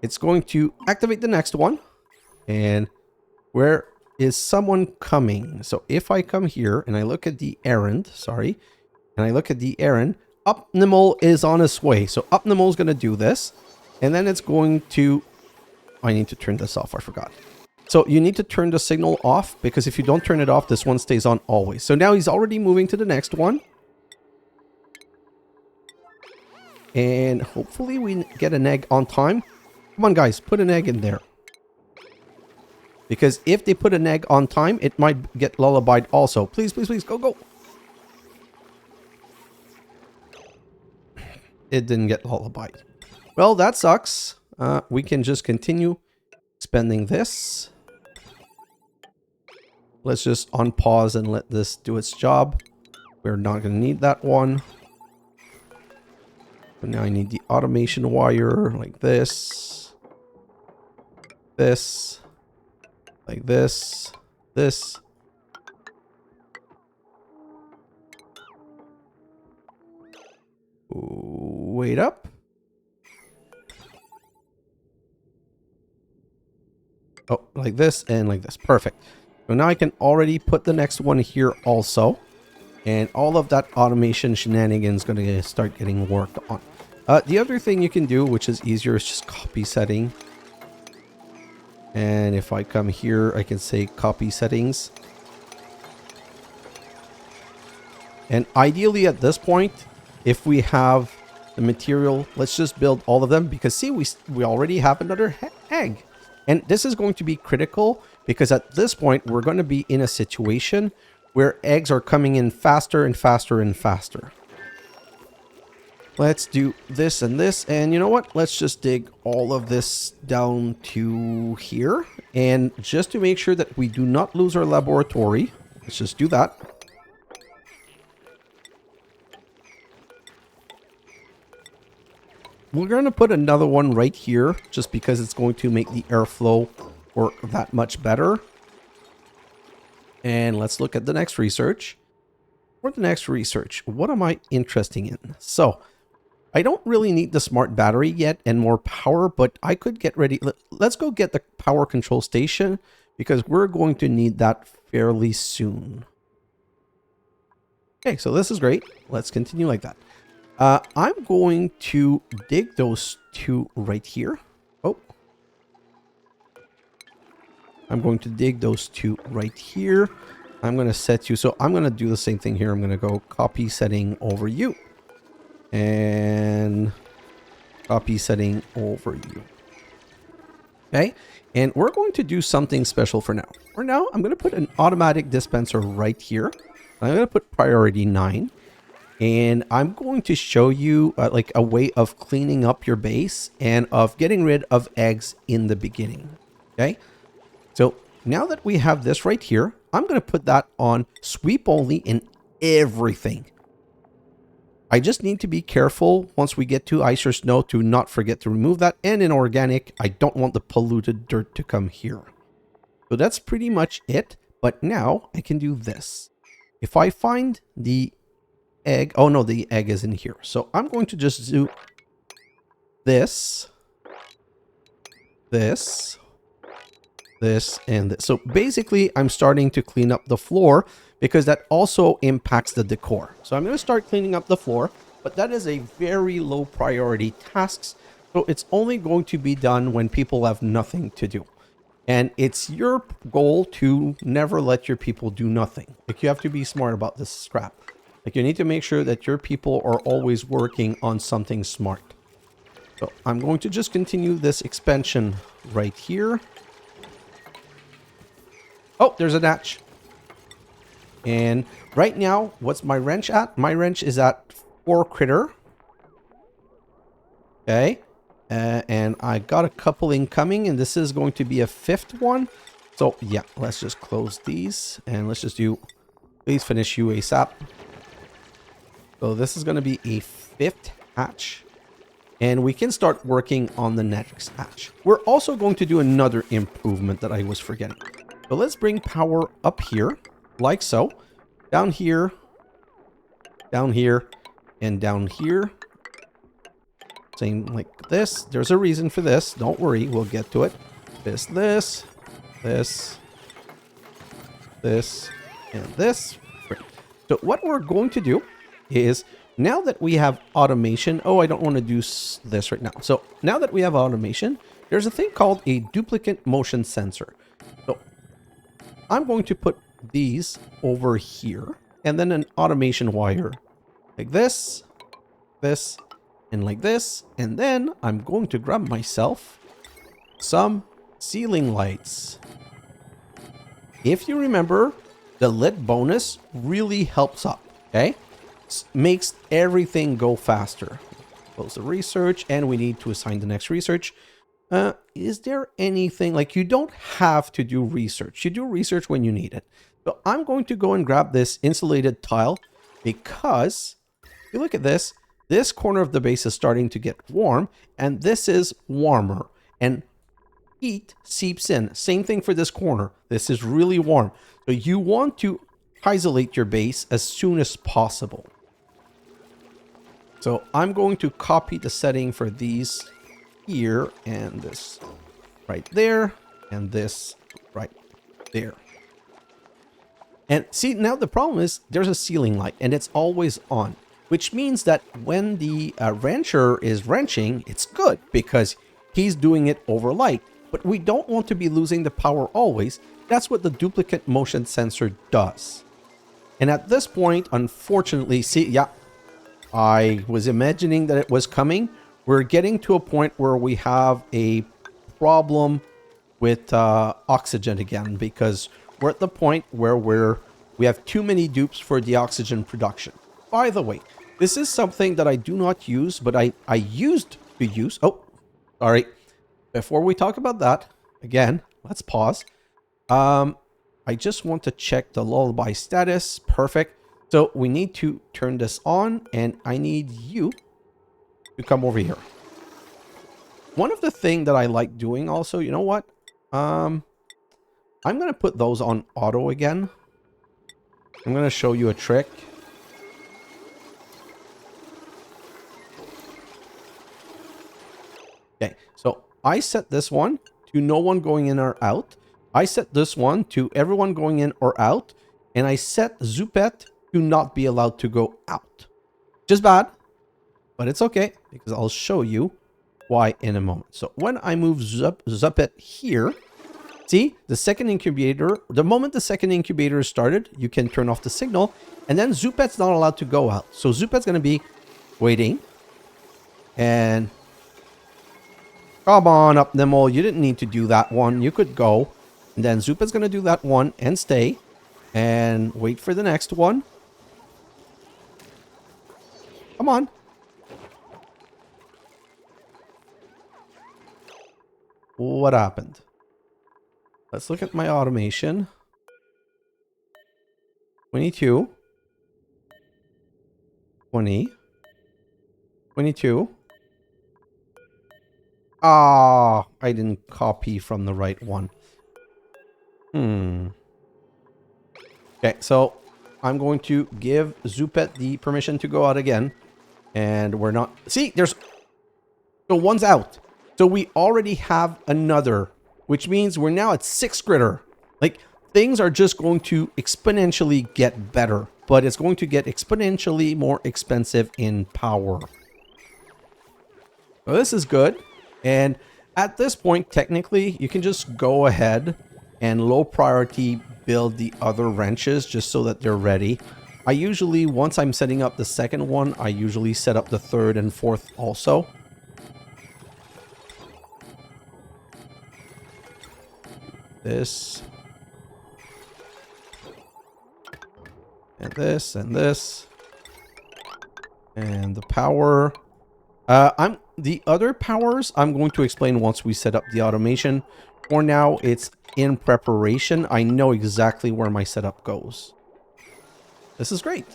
it's going to activate the next one. And where is someone coming? So if I come here and I look at the errand, and I look at the errand, Optimal is on its way. So Optimal is going to do this. And then it's going to... I need to turn this off. I forgot. So you need to turn the signal off because if you don't turn it off, this one stays on always. So now he's already moving to the next one. And hopefully we get an egg on time. Come on, guys, put an egg in there. Because if they put an egg on time, it might get lullabied also. Please, please, please, go, go. It didn't get lullabied. Well, that sucks. We can just continue spending this. Let's just unpause and let this do its job. We're not going to need that one. But now I need the automation wire like this. This. Like this. This. Wait up. Oh, like this and like this. Perfect. So now I can already put the next one here also. And all of that automation shenanigans going to start getting worked on. The other thing you can do, which is easier, is just copy setting. And if I come here, I can say copy settings. And ideally at this point, if we have the material, let's just build all of them. Because see, we already have another egg. And this is going to be critical because at this point, we're going to be in a situation where eggs are coming in faster and faster and faster. Let's do this and this. And you know what? Let's just dig all of this down to here. And just to make sure that we do not lose our laboratory, let's just do that. We're going to put another one right here just because it's going to make the airflow work that much better. And let's look at the next research. For the next research, what am I interested in? So I don't really need the smart battery yet and more power, but I could get ready. Let's go get the power control station because we're going to need that fairly soon. Okay, so this is great. Let's continue like that. I'm going to dig those two right here. Oh. I'm going to dig those two right here. I'm going to set you. So I'm going to do the same thing here. I'm going to go copy setting over you. And copy setting over you. Okay. And we're going to do something special for now. For now, I'm going to put an automatic dispenser right here. I'm going to put priority 9. And I'm going to show you like a way of cleaning up your base and of getting rid of eggs in the beginning. Okay. So now that we have this right here, I'm going to put that on sweep only in everything. I just need to be careful once we get to ice or snow to not forget to remove that. And in organic, I don't want the polluted dirt to come here. So that's pretty much it. But now I can do this. If I find the egg, oh no, the egg is in here. So I'm going to just do this, this, this, and this. So basically, I'm starting to clean up the floor because that also impacts the decor. So I'm going to start cleaning up the floor, but that is a very low priority task. So it's only going to be done when people have nothing to do. And it's your goal to never let your people do nothing. Like, you have to be smart about this scrap. Like, you need to make sure that your people are always working on something smart. So I'm going to just continue this expansion right here. Oh, there's a hatch. And right now, what's my wrench at? My wrench is at 4 critter. Okay. And I got a couple incoming, and this is going to be a 5th one. So yeah, let's just close these and let's just do, please finish you ASAP. So this is going to be a 5th hatch, and we can start working on the next hatch. We're also going to do another improvement that I was forgetting. So let's bring power up here, like so, down here, and down here. Same like this. There's a reason for this. Don't worry, we'll get to it. This, and this. Great. So what we're going to do is, now that we have automation, oh, I don't want to do this right now. So now that we have automation, there's a thing called a duplicate motion sensor. So I'm going to put these over here, and then an automation wire like this, this, and like this. And then I'm going to grab myself some ceiling lights. If you remember, the lit bonus really helps up, okay? Makes everything go faster. Close the research, and we need to assign the next research. Is there anything, like, you don't have to do research. You do research when you need it. So I'm going to go and grab this insulated tile because if you look at this corner of the base is starting to get warm and this is warmer and heat seeps in. Same thing for this corner. This is really warm. So you want to isolate your base as soon as possible. So I'm going to copy the setting for these here and this right there and this right there. And see, now the problem is there's a ceiling light and it's always on, which means that when the rancher is wrenching, it's good because he's doing it over light. But we don't want to be losing the power always. That's what the duplicate motion sensor does. And at this point, unfortunately, see, yeah, I was imagining that it was coming. We're getting to a point where we have a problem with oxygen again because we're at the point where we have too many dupes for the oxygen production. By the way, this is something that I do not use, but I used to use. Oh, sorry. Before we talk about that, again, let's pause. I just want to check the lullaby status. Perfect. So we need to turn this on and I need you to come over here. One of the things that I like doing also, you know what? I'm going to put those on auto again. I'm going to show you a trick. Okay, so I set this one to no one going in or out. I set this one to everyone going in or out. And I set Zupet to not be allowed to go out. Just bad, but it's okay because I'll show you why in a moment. So when I move Zupet here, see, the second incubator, the moment the second incubator is started, you can turn off the signal, and then Zupet's not allowed to go out. So Zupet's going to be waiting, and come on up, Nimble. You didn't need to do that one. You could go, and then Zupet's going to do that one and stay, and wait for the next one. Come on. What happened? Let's look at my automation. 22. 20. 22. Ah, I didn't copy from the right one. Okay, so I'm going to give Zupet the permission to go out again. And we're not... See, there's... So one's out. So we already have another, which means we're now at 6 gritter. Like, things are just going to exponentially get better, but it's going to get exponentially more expensive in power. So this is good. And at this point, technically, you can just go ahead and low priority build the other wrenches just so that they're ready. I usually, once I'm setting up the second one, I usually set up the third and fourth also. This. And this, and this. And the power. The other powers I'm going to explain once we set up the automation. For now, it's in preparation. I know exactly where my setup goes. This is great.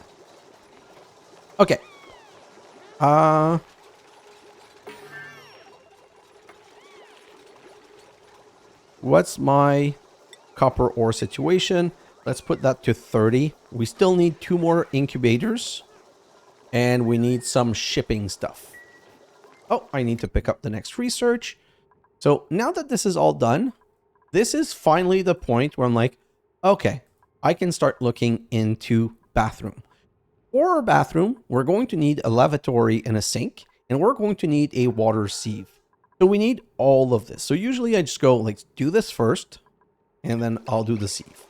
Okay. What's my copper ore situation? Let's put that to 30. We still need 2 more incubators. And we need some shipping stuff. Oh, I need to pick up the next research. So now that this is all done, this is finally the point where I'm like, okay, I can start looking into bathroom. For our bathroom, we're going to need a lavatory and a sink, and we're going to need a water sieve. So we need all of this. So usually I just go like, do this first, and then I'll do the sieve.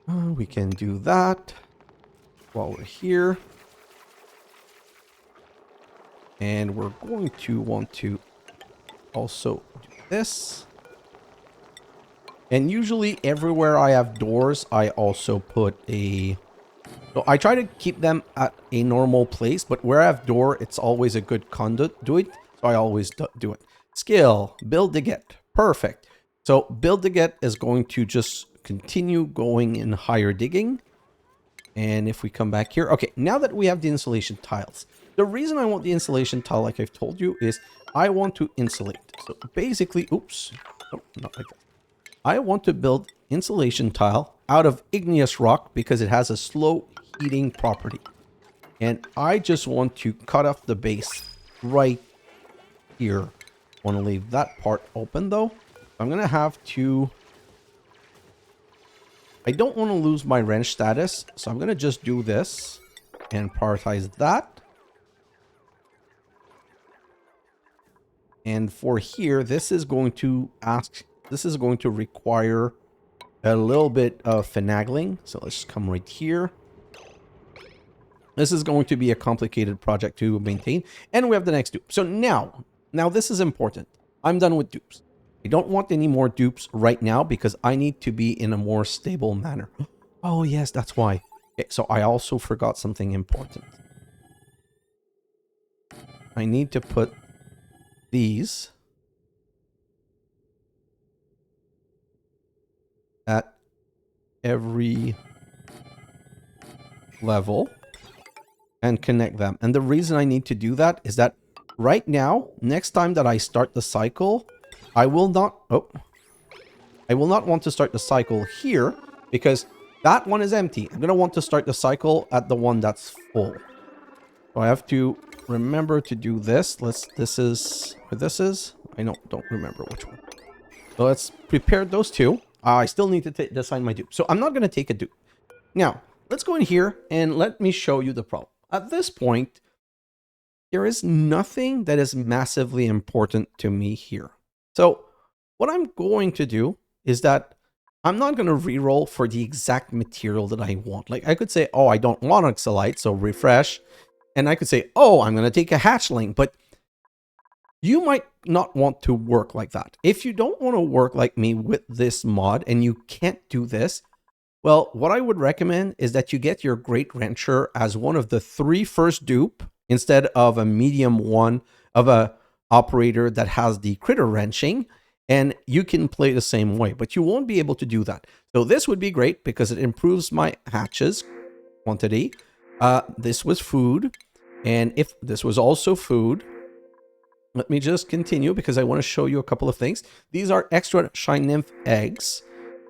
We can do that while we're here. And we're going to want to also do this. And usually everywhere I have doors, I also put a... So I try to keep them at a normal place, but where I have door, it's always a good conduit. Do it. So I always do it. Skill, build to get. Perfect. So build to get is going to just continue going in higher digging. And if we come back here, okay, now that we have the insulation tiles, the reason I want the insulation tile, like I've told you, is I want to insulate. So basically, oops, oh, not like that. I want to build insulation tile out of igneous rock because it has a slow heating property. And I just want to cut off the base right here. Want to leave that part open though. I'm going to have to... I don't want to lose my wrench status, so I'm going to just do this and prioritize that. And for here, this is going to require a little bit of finagling. So let's just come right here. This is going to be a complicated project to maintain. And we have the next dupe. So now this is important. I'm done with dupes. I don't want any more dupes right now because I need to be in a more stable manner. Oh, yes, that's why. Okay, so I also forgot something important. I need to put these at every level and connect them. And the reason I need to do that is that right now, next time that I start the cycle, I will not want to start the cycle here because that one is empty. I'm going to want to start the cycle at the one that's full. So I have to remember to do this. This is where this is. I don't remember which one. So let's prepare those two. I still need to assign my dupe. So I'm not going to take a dupe. Now, let's go in here and let me show you the problem. At this point, there is nothing that is massively important to me here. So what I'm going to do is that I'm not going to reroll for the exact material that I want. Like I could say, oh, I don't want oxalite, so refresh. And I could say, oh, I'm going to take a hatchling. But you might not want to work like that. If you don't want to work like me with this mod and you can't do this, well, what I would recommend is that you get your Great Wrencher as one of the 3 first dupe instead of a medium one of a operator that has the critter wrenching, and you can play the same way, but you won't be able to do that. So this would be great because it improves my hatches quantity. This was food, and if this was also food, let me just continue because I want to show you a couple of things. These are extra shine nymph eggs,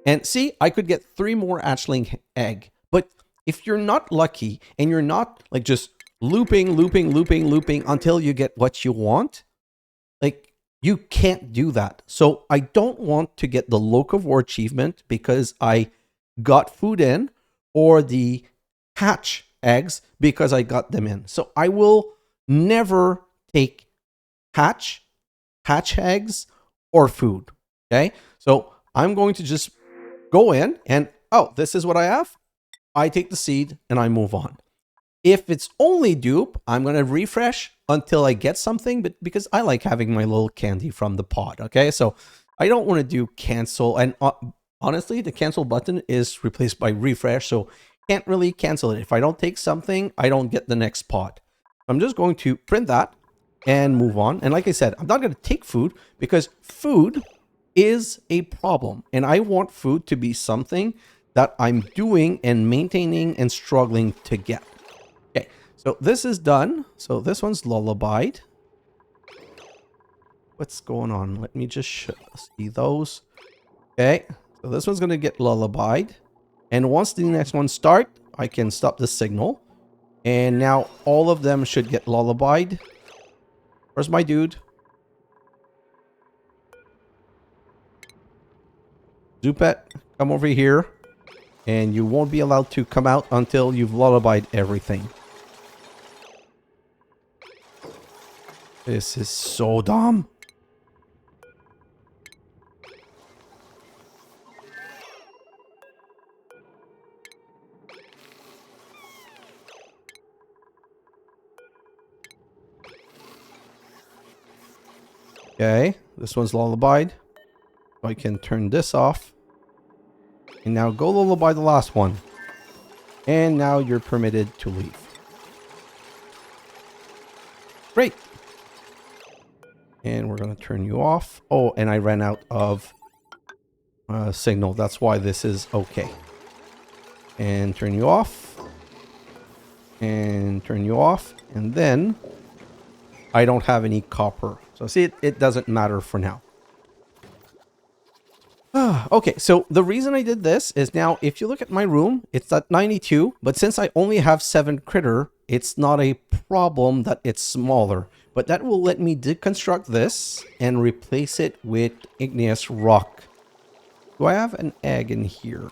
and see, I could get 3 more hatchling egg, but if you're not lucky and you're not like just looping until you get what you want, like you can't do that. So I don't want to get the locavore achievement because I got food in, or the hatch eggs because I got them in. So I will never take hatch eggs or food. Okay, so I'm going to just go in and, oh, this is what I have. I take the seed and I move on. If it's only dupe, I'm going to refresh until I get something, but because I like having my little candy from the pod. Okay, so I don't want to do cancel. And honestly, the cancel button is replaced by refresh, so can't really cancel it. If I don't take something, I don't get the next pod. I'm just going to print that and move on. And like I said, I'm not going to take food because food is a problem. And I want food to be something that I'm doing and maintaining and struggling to get. Okay, so this is done. So this one's lullabied. What's going on? Let me just see those. Okay, so this one's going to get lullabied. And once the next one start, I can stop the signal. And now all of them should get lullabied. Where's my dude? Zupet, come over here. And you won't be allowed to come out until you've lullabied everything. This is so dumb. Okay, this one's lullabied. So I can turn this off. And now go lullaby the last one. And now you're permitted to leave. Great. And we're going to turn you off. Oh, and I ran out of signal. That's why this is okay. And turn you off. And turn you off. And then I don't have any copper. So see, it doesn't matter for now. Okay, so the reason I did this is now if you look at my room, it's at 92, but since I only have 7 critter, it's not a problem that it's smaller. But that will let me deconstruct this and replace it with igneous rock. Do I have an egg in here?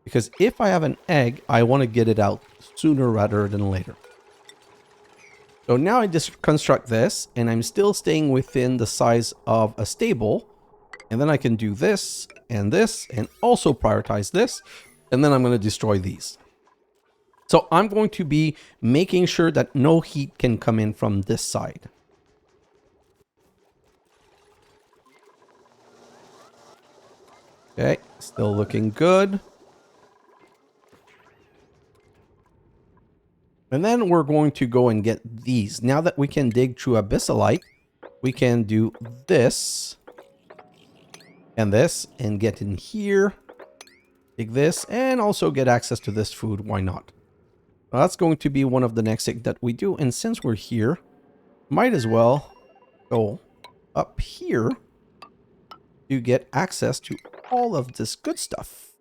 Because if I have an egg, I want to get it out sooner rather than later. So now I just construct this, and I'm still staying within the size of a stable. And then I can do this, and also prioritize this. And then I'm going to destroy these. So I'm going to be making sure that no heat can come in from this side. Okay, still looking good. And then we're going to go and get these. Now that we can dig through abyssalite, we can do this and this and get in here, dig this, and also get access to this food. Why not? Well, that's going to be one of the next things that we do. And since we're here, might as well go up here to get access to all of this good stuff.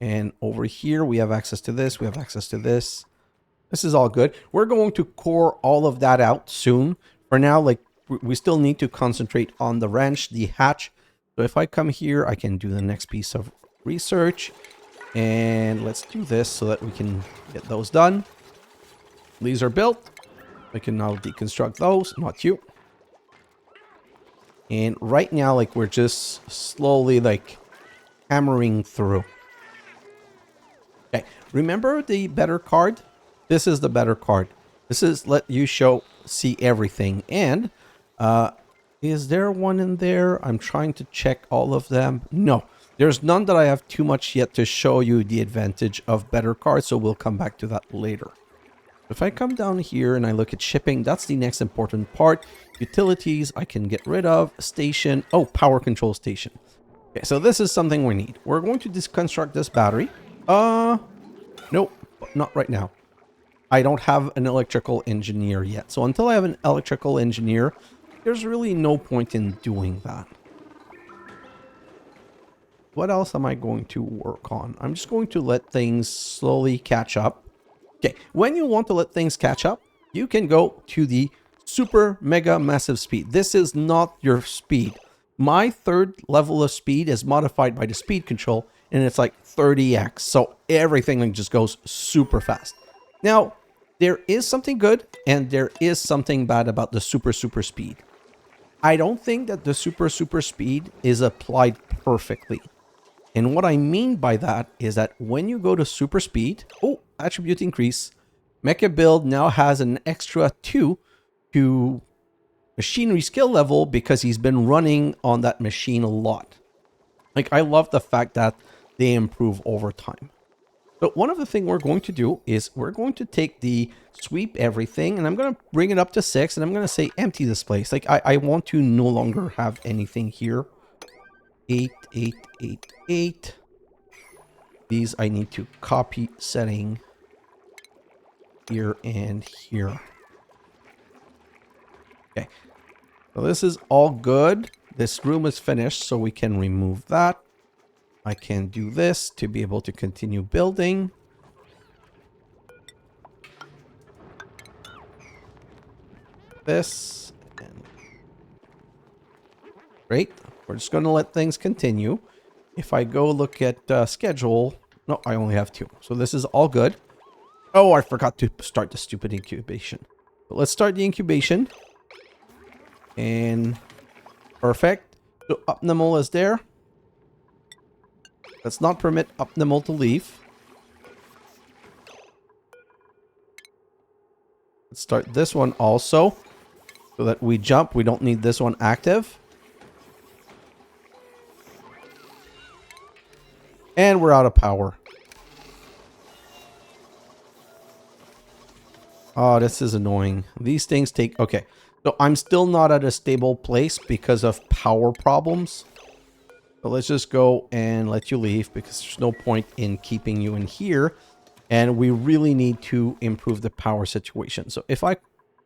And over here, we have access to this. We have access to this. This is all good. We're going to core all of that out soon. For now, like, we still need to concentrate on the wrench, the hatch. So if I come here, I can do the next piece of research. And let's do this so that we can get those done. These are built. I can now deconstruct those, not you. And right now, like, we're just slowly, like, hammering through. Okay, remember the better card? This is the better card. This is let you see everything. And is there one in there? I'm trying to check all of them. No, there's none that I have too much yet to show you the advantage of better cards. So we'll come back to that later. If I come down here and I look at shipping, that's the next important part. Utilities, I can get rid of. Station. Oh, power control station. Okay, so this is something we need. We're going to deconstruct this battery. Nope, not right now. I don't have an electrical engineer yet. So until I have an electrical engineer, there's really no point in doing that. What else am I going to work on? I'm just going to let things slowly catch up. Okay, when you want to let things catch up, you can go to the super mega massive speed. This is not your speed. My 3rd level of speed is modified by the speed control, and it's like 30x. So everything like just goes super fast. Now, there is something good and there is something bad about the super speed. I don't think that the super speed is applied perfectly. And what I mean by that is that when you go to super speed, oh, attribute increase, mecha build now has an extra 2 to machinery skill level because he's been running on that machine a lot. Like, I love the fact that they improve over time. But one of the things we're going to do is we're going to take the sweep everything and I'm going to bring it up to 6 and I'm going to say empty this place. Like, I want to no longer have anything here. 8, 8, 8, 8. These I need to copy setting here and here. Okay. So this is all good. This room is finished, so we can remove that. I can do this to be able to continue building. This. And great. We're just going to let things continue. If I go look at schedule, no, I only have 2. So this is all good. Oh, I forgot to start the stupid incubation. But let's start the incubation. And perfect. So optimal is there. Let's not permit optimal to leave. Let's start this one also. So that we jump. We don't need this one active. And we're out of power. Oh, this is annoying. These things take... Okay. So I'm still not at a stable place because of power problems. So let's just go and let you leave because there's no point in keeping you in here. And we really need to improve the power situation. So if I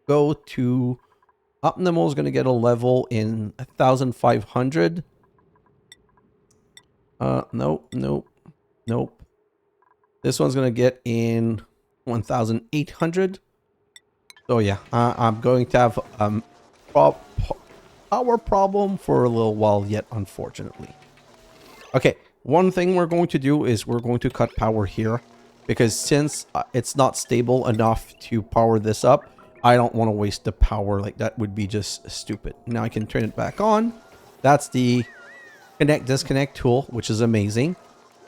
go to... Optimal is going to get a level in 1,500. Nope, nope, nope. This one's going to get in 1,800. So yeah, I'm going to have power problem for a little while yet, unfortunately. Okay, one thing we're going to do is we're going to cut power here. Because since it's not stable enough to power this up, I don't want to waste the power. Like, that would be just stupid. Now I can turn it back on. That's the connect-disconnect tool, which is amazing.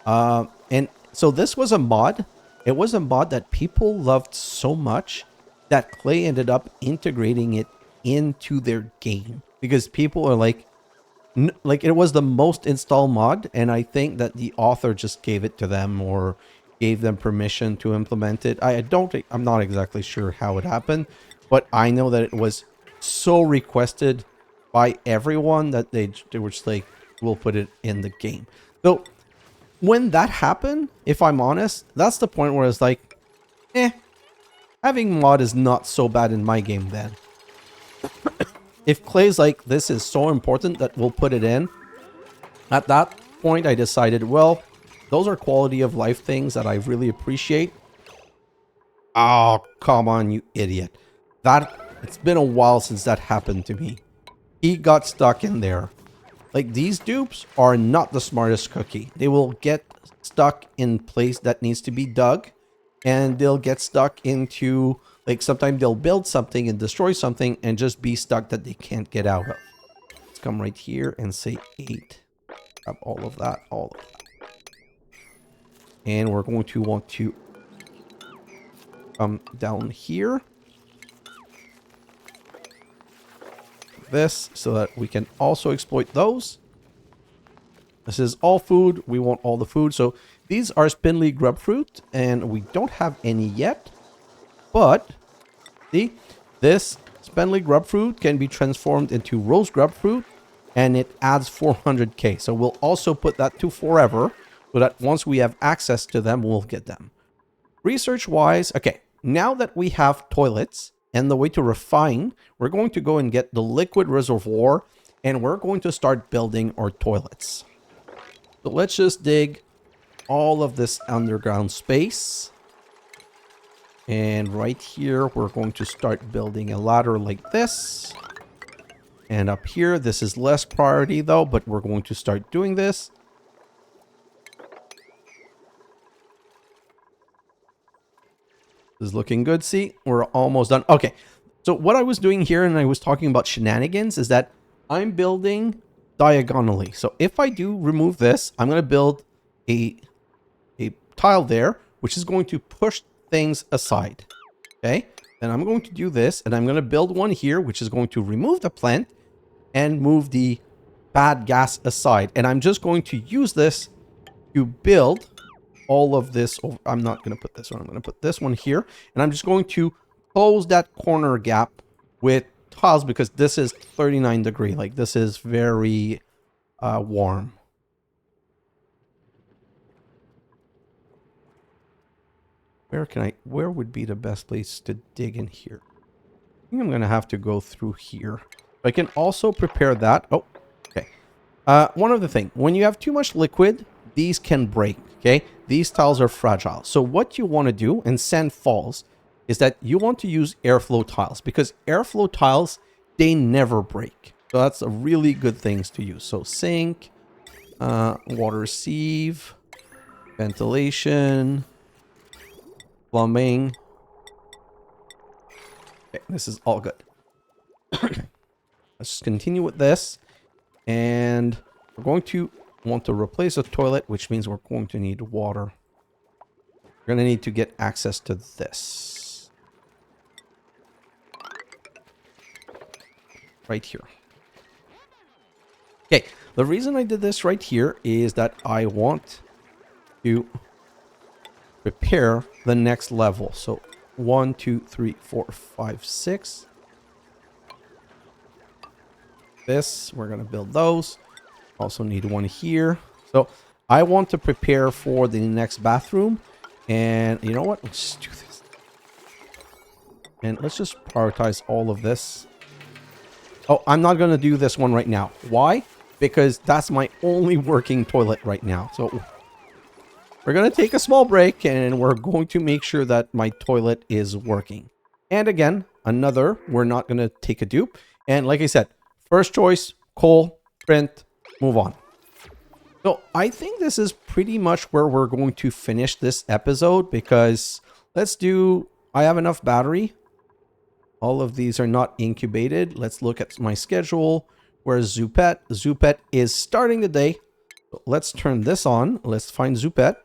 And so this was a mod. It was a mod that people loved so much that Klei ended up integrating it into their game. Because people are like it was the most installed mod. And I think that the author just gave it to them or... gave them permission to implement it. I'm not exactly sure how it happened, but I know that it was so requested by everyone that they were just like, we'll put it in the game. So when that happened, if I'm honest, that's the point where it's like, having mod is not so bad in my game then. If Klei's like, this is so important that we'll put it in, at that point I decided, well, those are quality of life things that I really appreciate. Oh, come on, you idiot. It's been a while since that happened to me. He got stuck in there. Like, these dupes are not the smartest cookie. They will get stuck in place that needs to be dug. And they'll get stuck into, like, sometimes they'll build something and destroy something and just be stuck that they can't get out of. Let's come right here and say 8. Grab all of that, all of that. And we're going to want to come down here. This, so that we can also exploit those. This is all food. We want all the food. So these are spindly grub fruit, and we don't have any yet. But, see, this spindly grub fruit can be transformed into rose grub fruit, and it adds 400k. So we'll also put that to forever. So that once we have access to them, we'll get them. Research-wise, okay, now that we have toilets and the way to refine, we're going to go and get the liquid reservoir, and we're going to start building our toilets. So let's just dig all of this underground space. And right here, we're going to start building a ladder like this. And up here, this is less priority though, but we're going to start doing this. This is looking good. See, we're almost done. Okay, so what I was doing here, and I was talking about shenanigans, is that I'm building diagonally. So if I do remove this, I'm going to build a tile there, which is going to push things aside. Okay, and I'm going to do this, and I'm going to build one here, which is going to remove the plant and move the bad gas aside. And I'm just going to use this to build all of this. I'm not going to put this one. I'm going to put this one here. And I'm just going to close that corner gap with tiles because this is 39 degree. Like, this is very warm. Where would be the best place to dig in here? I think I'm going to have to go through here. I can also prepare that. Oh, okay. One other thing. When you have too much liquid, these can break, okay? These tiles are fragile. So what you want to do in Sand Falls is that you want to use airflow tiles because airflow tiles, they never break. So that's a really good things to use. So sink, water sieve, ventilation, plumbing. Okay, this is all good. Let's just continue with this. And we're going to want to replace a toilet, which means we're going to need water. We're going to need to get access to this. Right here. Okay, the reason I did this right here is that I want to prepare the next level. So 1, 2, 3, 4, 5, 6. This, we're going to build those. Also need one here. So I want to prepare for the next bathroom. And you know what? Let's do this. And let's just prioritize all of this. Oh, I'm not going to do this one right now. Why? Because that's my only working toilet right now. So we're going to take a small break and we're going to make sure that my toilet is working. And again, we're not going to take a dupe. And like I said, first choice, coal, print, move on. So I think this is pretty much where we're going to finish this episode because I have enough battery. All of these are not incubated. Let's look at my schedule. Where's Zupet? Zupet is starting the day. So let's turn this on. Let's find Zupet.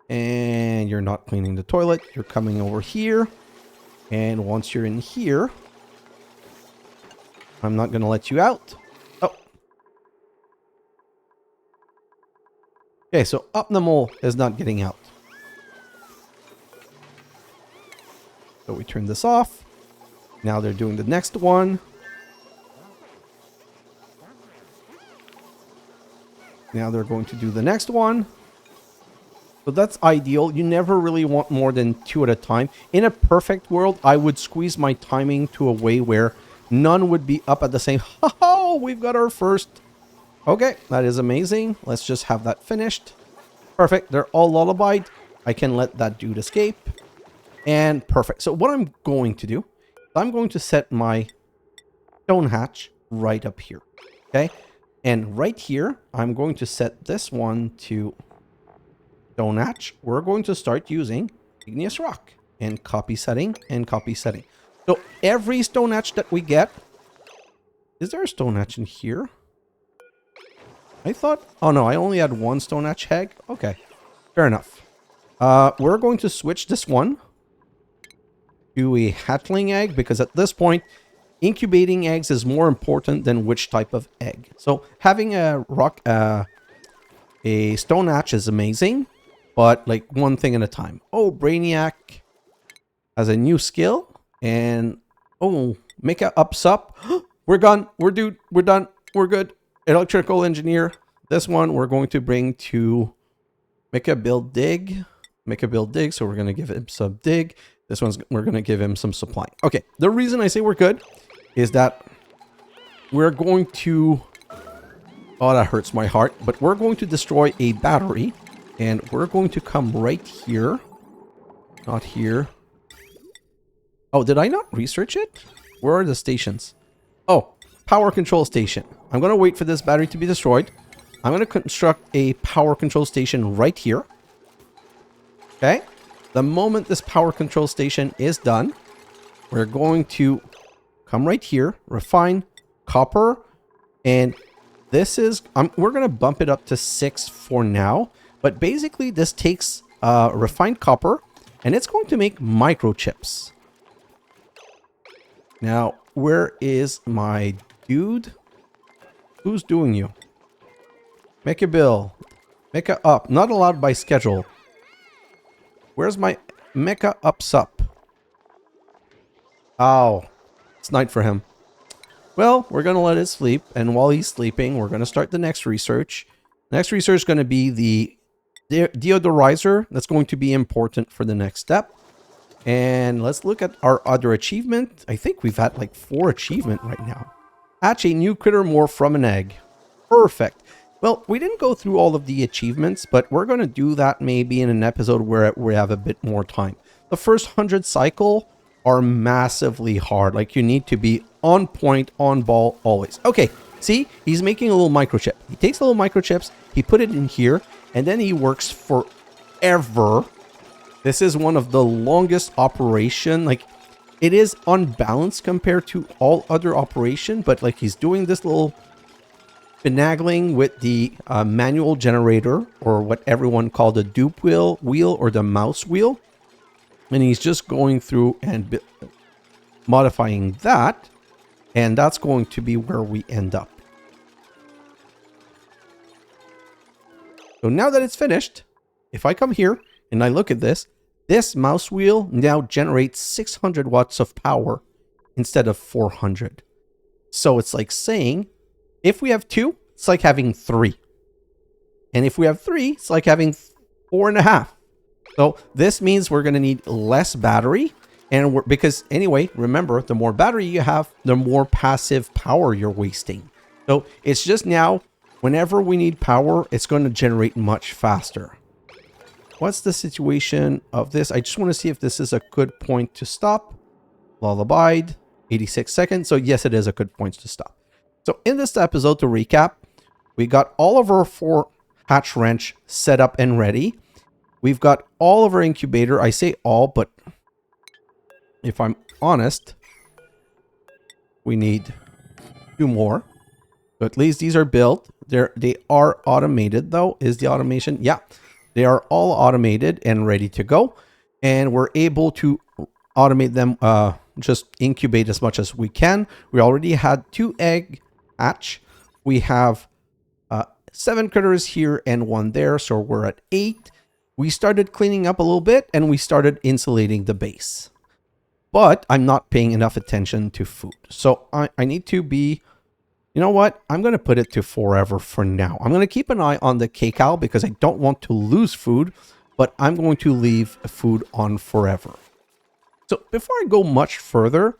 And you're not cleaning the toilet. You're coming over here. And once you're in here, I'm not going to let you out. Oh. Okay, so Optimal is not getting out. So we turn this off. Now they're doing the next one. Now they're going to do the next one. So that's ideal. You never really want more than 2 at a time. In a perfect world, I would squeeze my timing to a way where none would be up at the same. Oh, we've got our first. Okay, that is amazing. Let's just have that finished. Perfect. They're all lullabied. I can let that dude escape. And perfect. So what I'm going to do, I'm going to set my stone hatch right up here. Okay. And right here, I'm going to set this one to stone hatch. We're going to start using igneous rock and copy setting and copy setting. So every stone hatch that we get, is there a stone hatch in here? I thought, oh no, I only had one stone hatch egg. Okay, fair enough. We're going to switch this one to a hatchling egg because at this point, incubating eggs is more important than which type of egg. So having a stone hatch is amazing, but like one thing at a time. Oh, Brainiac has a new skill and oh, Mecha ups up. We're gone. We're done. We're good. Electrical engineer. This one we're going to bring to Mecha build dig. Mecha build dig. So we're going to give him some dig. This one's, we're going to give him some supply. Okay. The reason I say we're good is that we're going to, oh, that hurts my heart, but we're going to destroy a battery and we're going to come right here. Not here. Oh, did I not research it? Where are the stations? Oh, power control station. I'm going to wait for this battery to be destroyed. I'm going to construct a power control station right here. Okay. The moment this power control station is done, we're going to come right here, refine copper, and this is, we're going to bump it up to 6 for now, but basically this takes refined copper and it's going to make microchips. Now, where is my dude? Who's doing you? Make a bill. Mecha up. Not allowed by schedule. Where's my Mecha ups up? Oh, it's night for him. Well, we're going to let it sleep. And while he's sleeping, we're going to start the next research. Next research is going to be the deodorizer. That's going to be important for the next step. And let's look at our other achievement. I think we've had like 4 achievements right now. Hatch a new critter more from an egg. Perfect. Well, we didn't go through all of the achievements, but we're going to do that maybe in an episode where we have a bit more time. The first 100 cycle are massively hard. Like you need to be on point, on ball, always. Okay, see, he's making a little microchip. He takes a little microchips, he put it in here, and then he works forever. This is one of the longest operation. Like it is unbalanced compared to all other operation, but like he's doing this little finagling with the manual generator, or what everyone called the dupe wheel or the mouse wheel. And he's just going through and modifying that. And that's going to be where we end up. So now that it's finished, if I come here and I look at this, This mouse wheel now generates 600 watts of power instead of 400. So it's like saying, if we have 2, it's like having 3. And if we have 3, it's like having 4.5. So this means we're going to need less battery. And because anyway, remember, the more battery you have, the more passive power you're wasting. So it's just now, whenever we need power, it's going to generate much faster. What's the situation of this? I just want to see if this is a good point to stop. Lullaby, 86 seconds. So yes, it is a good point to stop. So in this episode, to recap, we got all of our 4 hatch wrench set up and ready. We've got all of our incubator. I say all, but if I'm honest, we need 2 more. So at least these are built. They are automated though. Is the automation? Yeah. They are all automated and ready to go. And we're able to automate them, just incubate as much as we can. We already had 2 egg hatch. We have 7 critters here and 1 there. So we're at 8. We started cleaning up a little bit and we started insulating the base. But I'm not paying enough attention to food. So I need to be... You know what? I'm going to put it to forever for now. I'm going to keep an eye on the kcal because I don't want to lose food, but I'm going to leave food on forever. So before I go much further,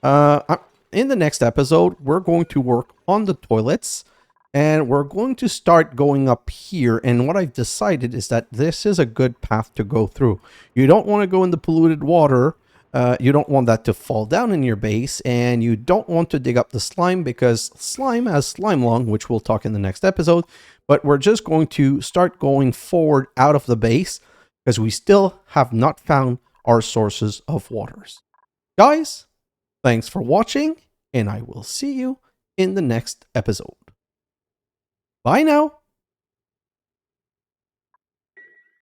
in the next episode, we're going to work on the toilets and we're going to start going up here. And what I've decided is that this is a good path to go through. You don't want to go in the polluted water. You don't want that to fall down in your base, and you don't want to dig up the slime because slime has slime lung, which we'll talk in the next episode. But we're just going to start going forward out of the base because we still have not found our sources of waters. Guys, thanks for watching, and I will see you in the next episode. Bye now.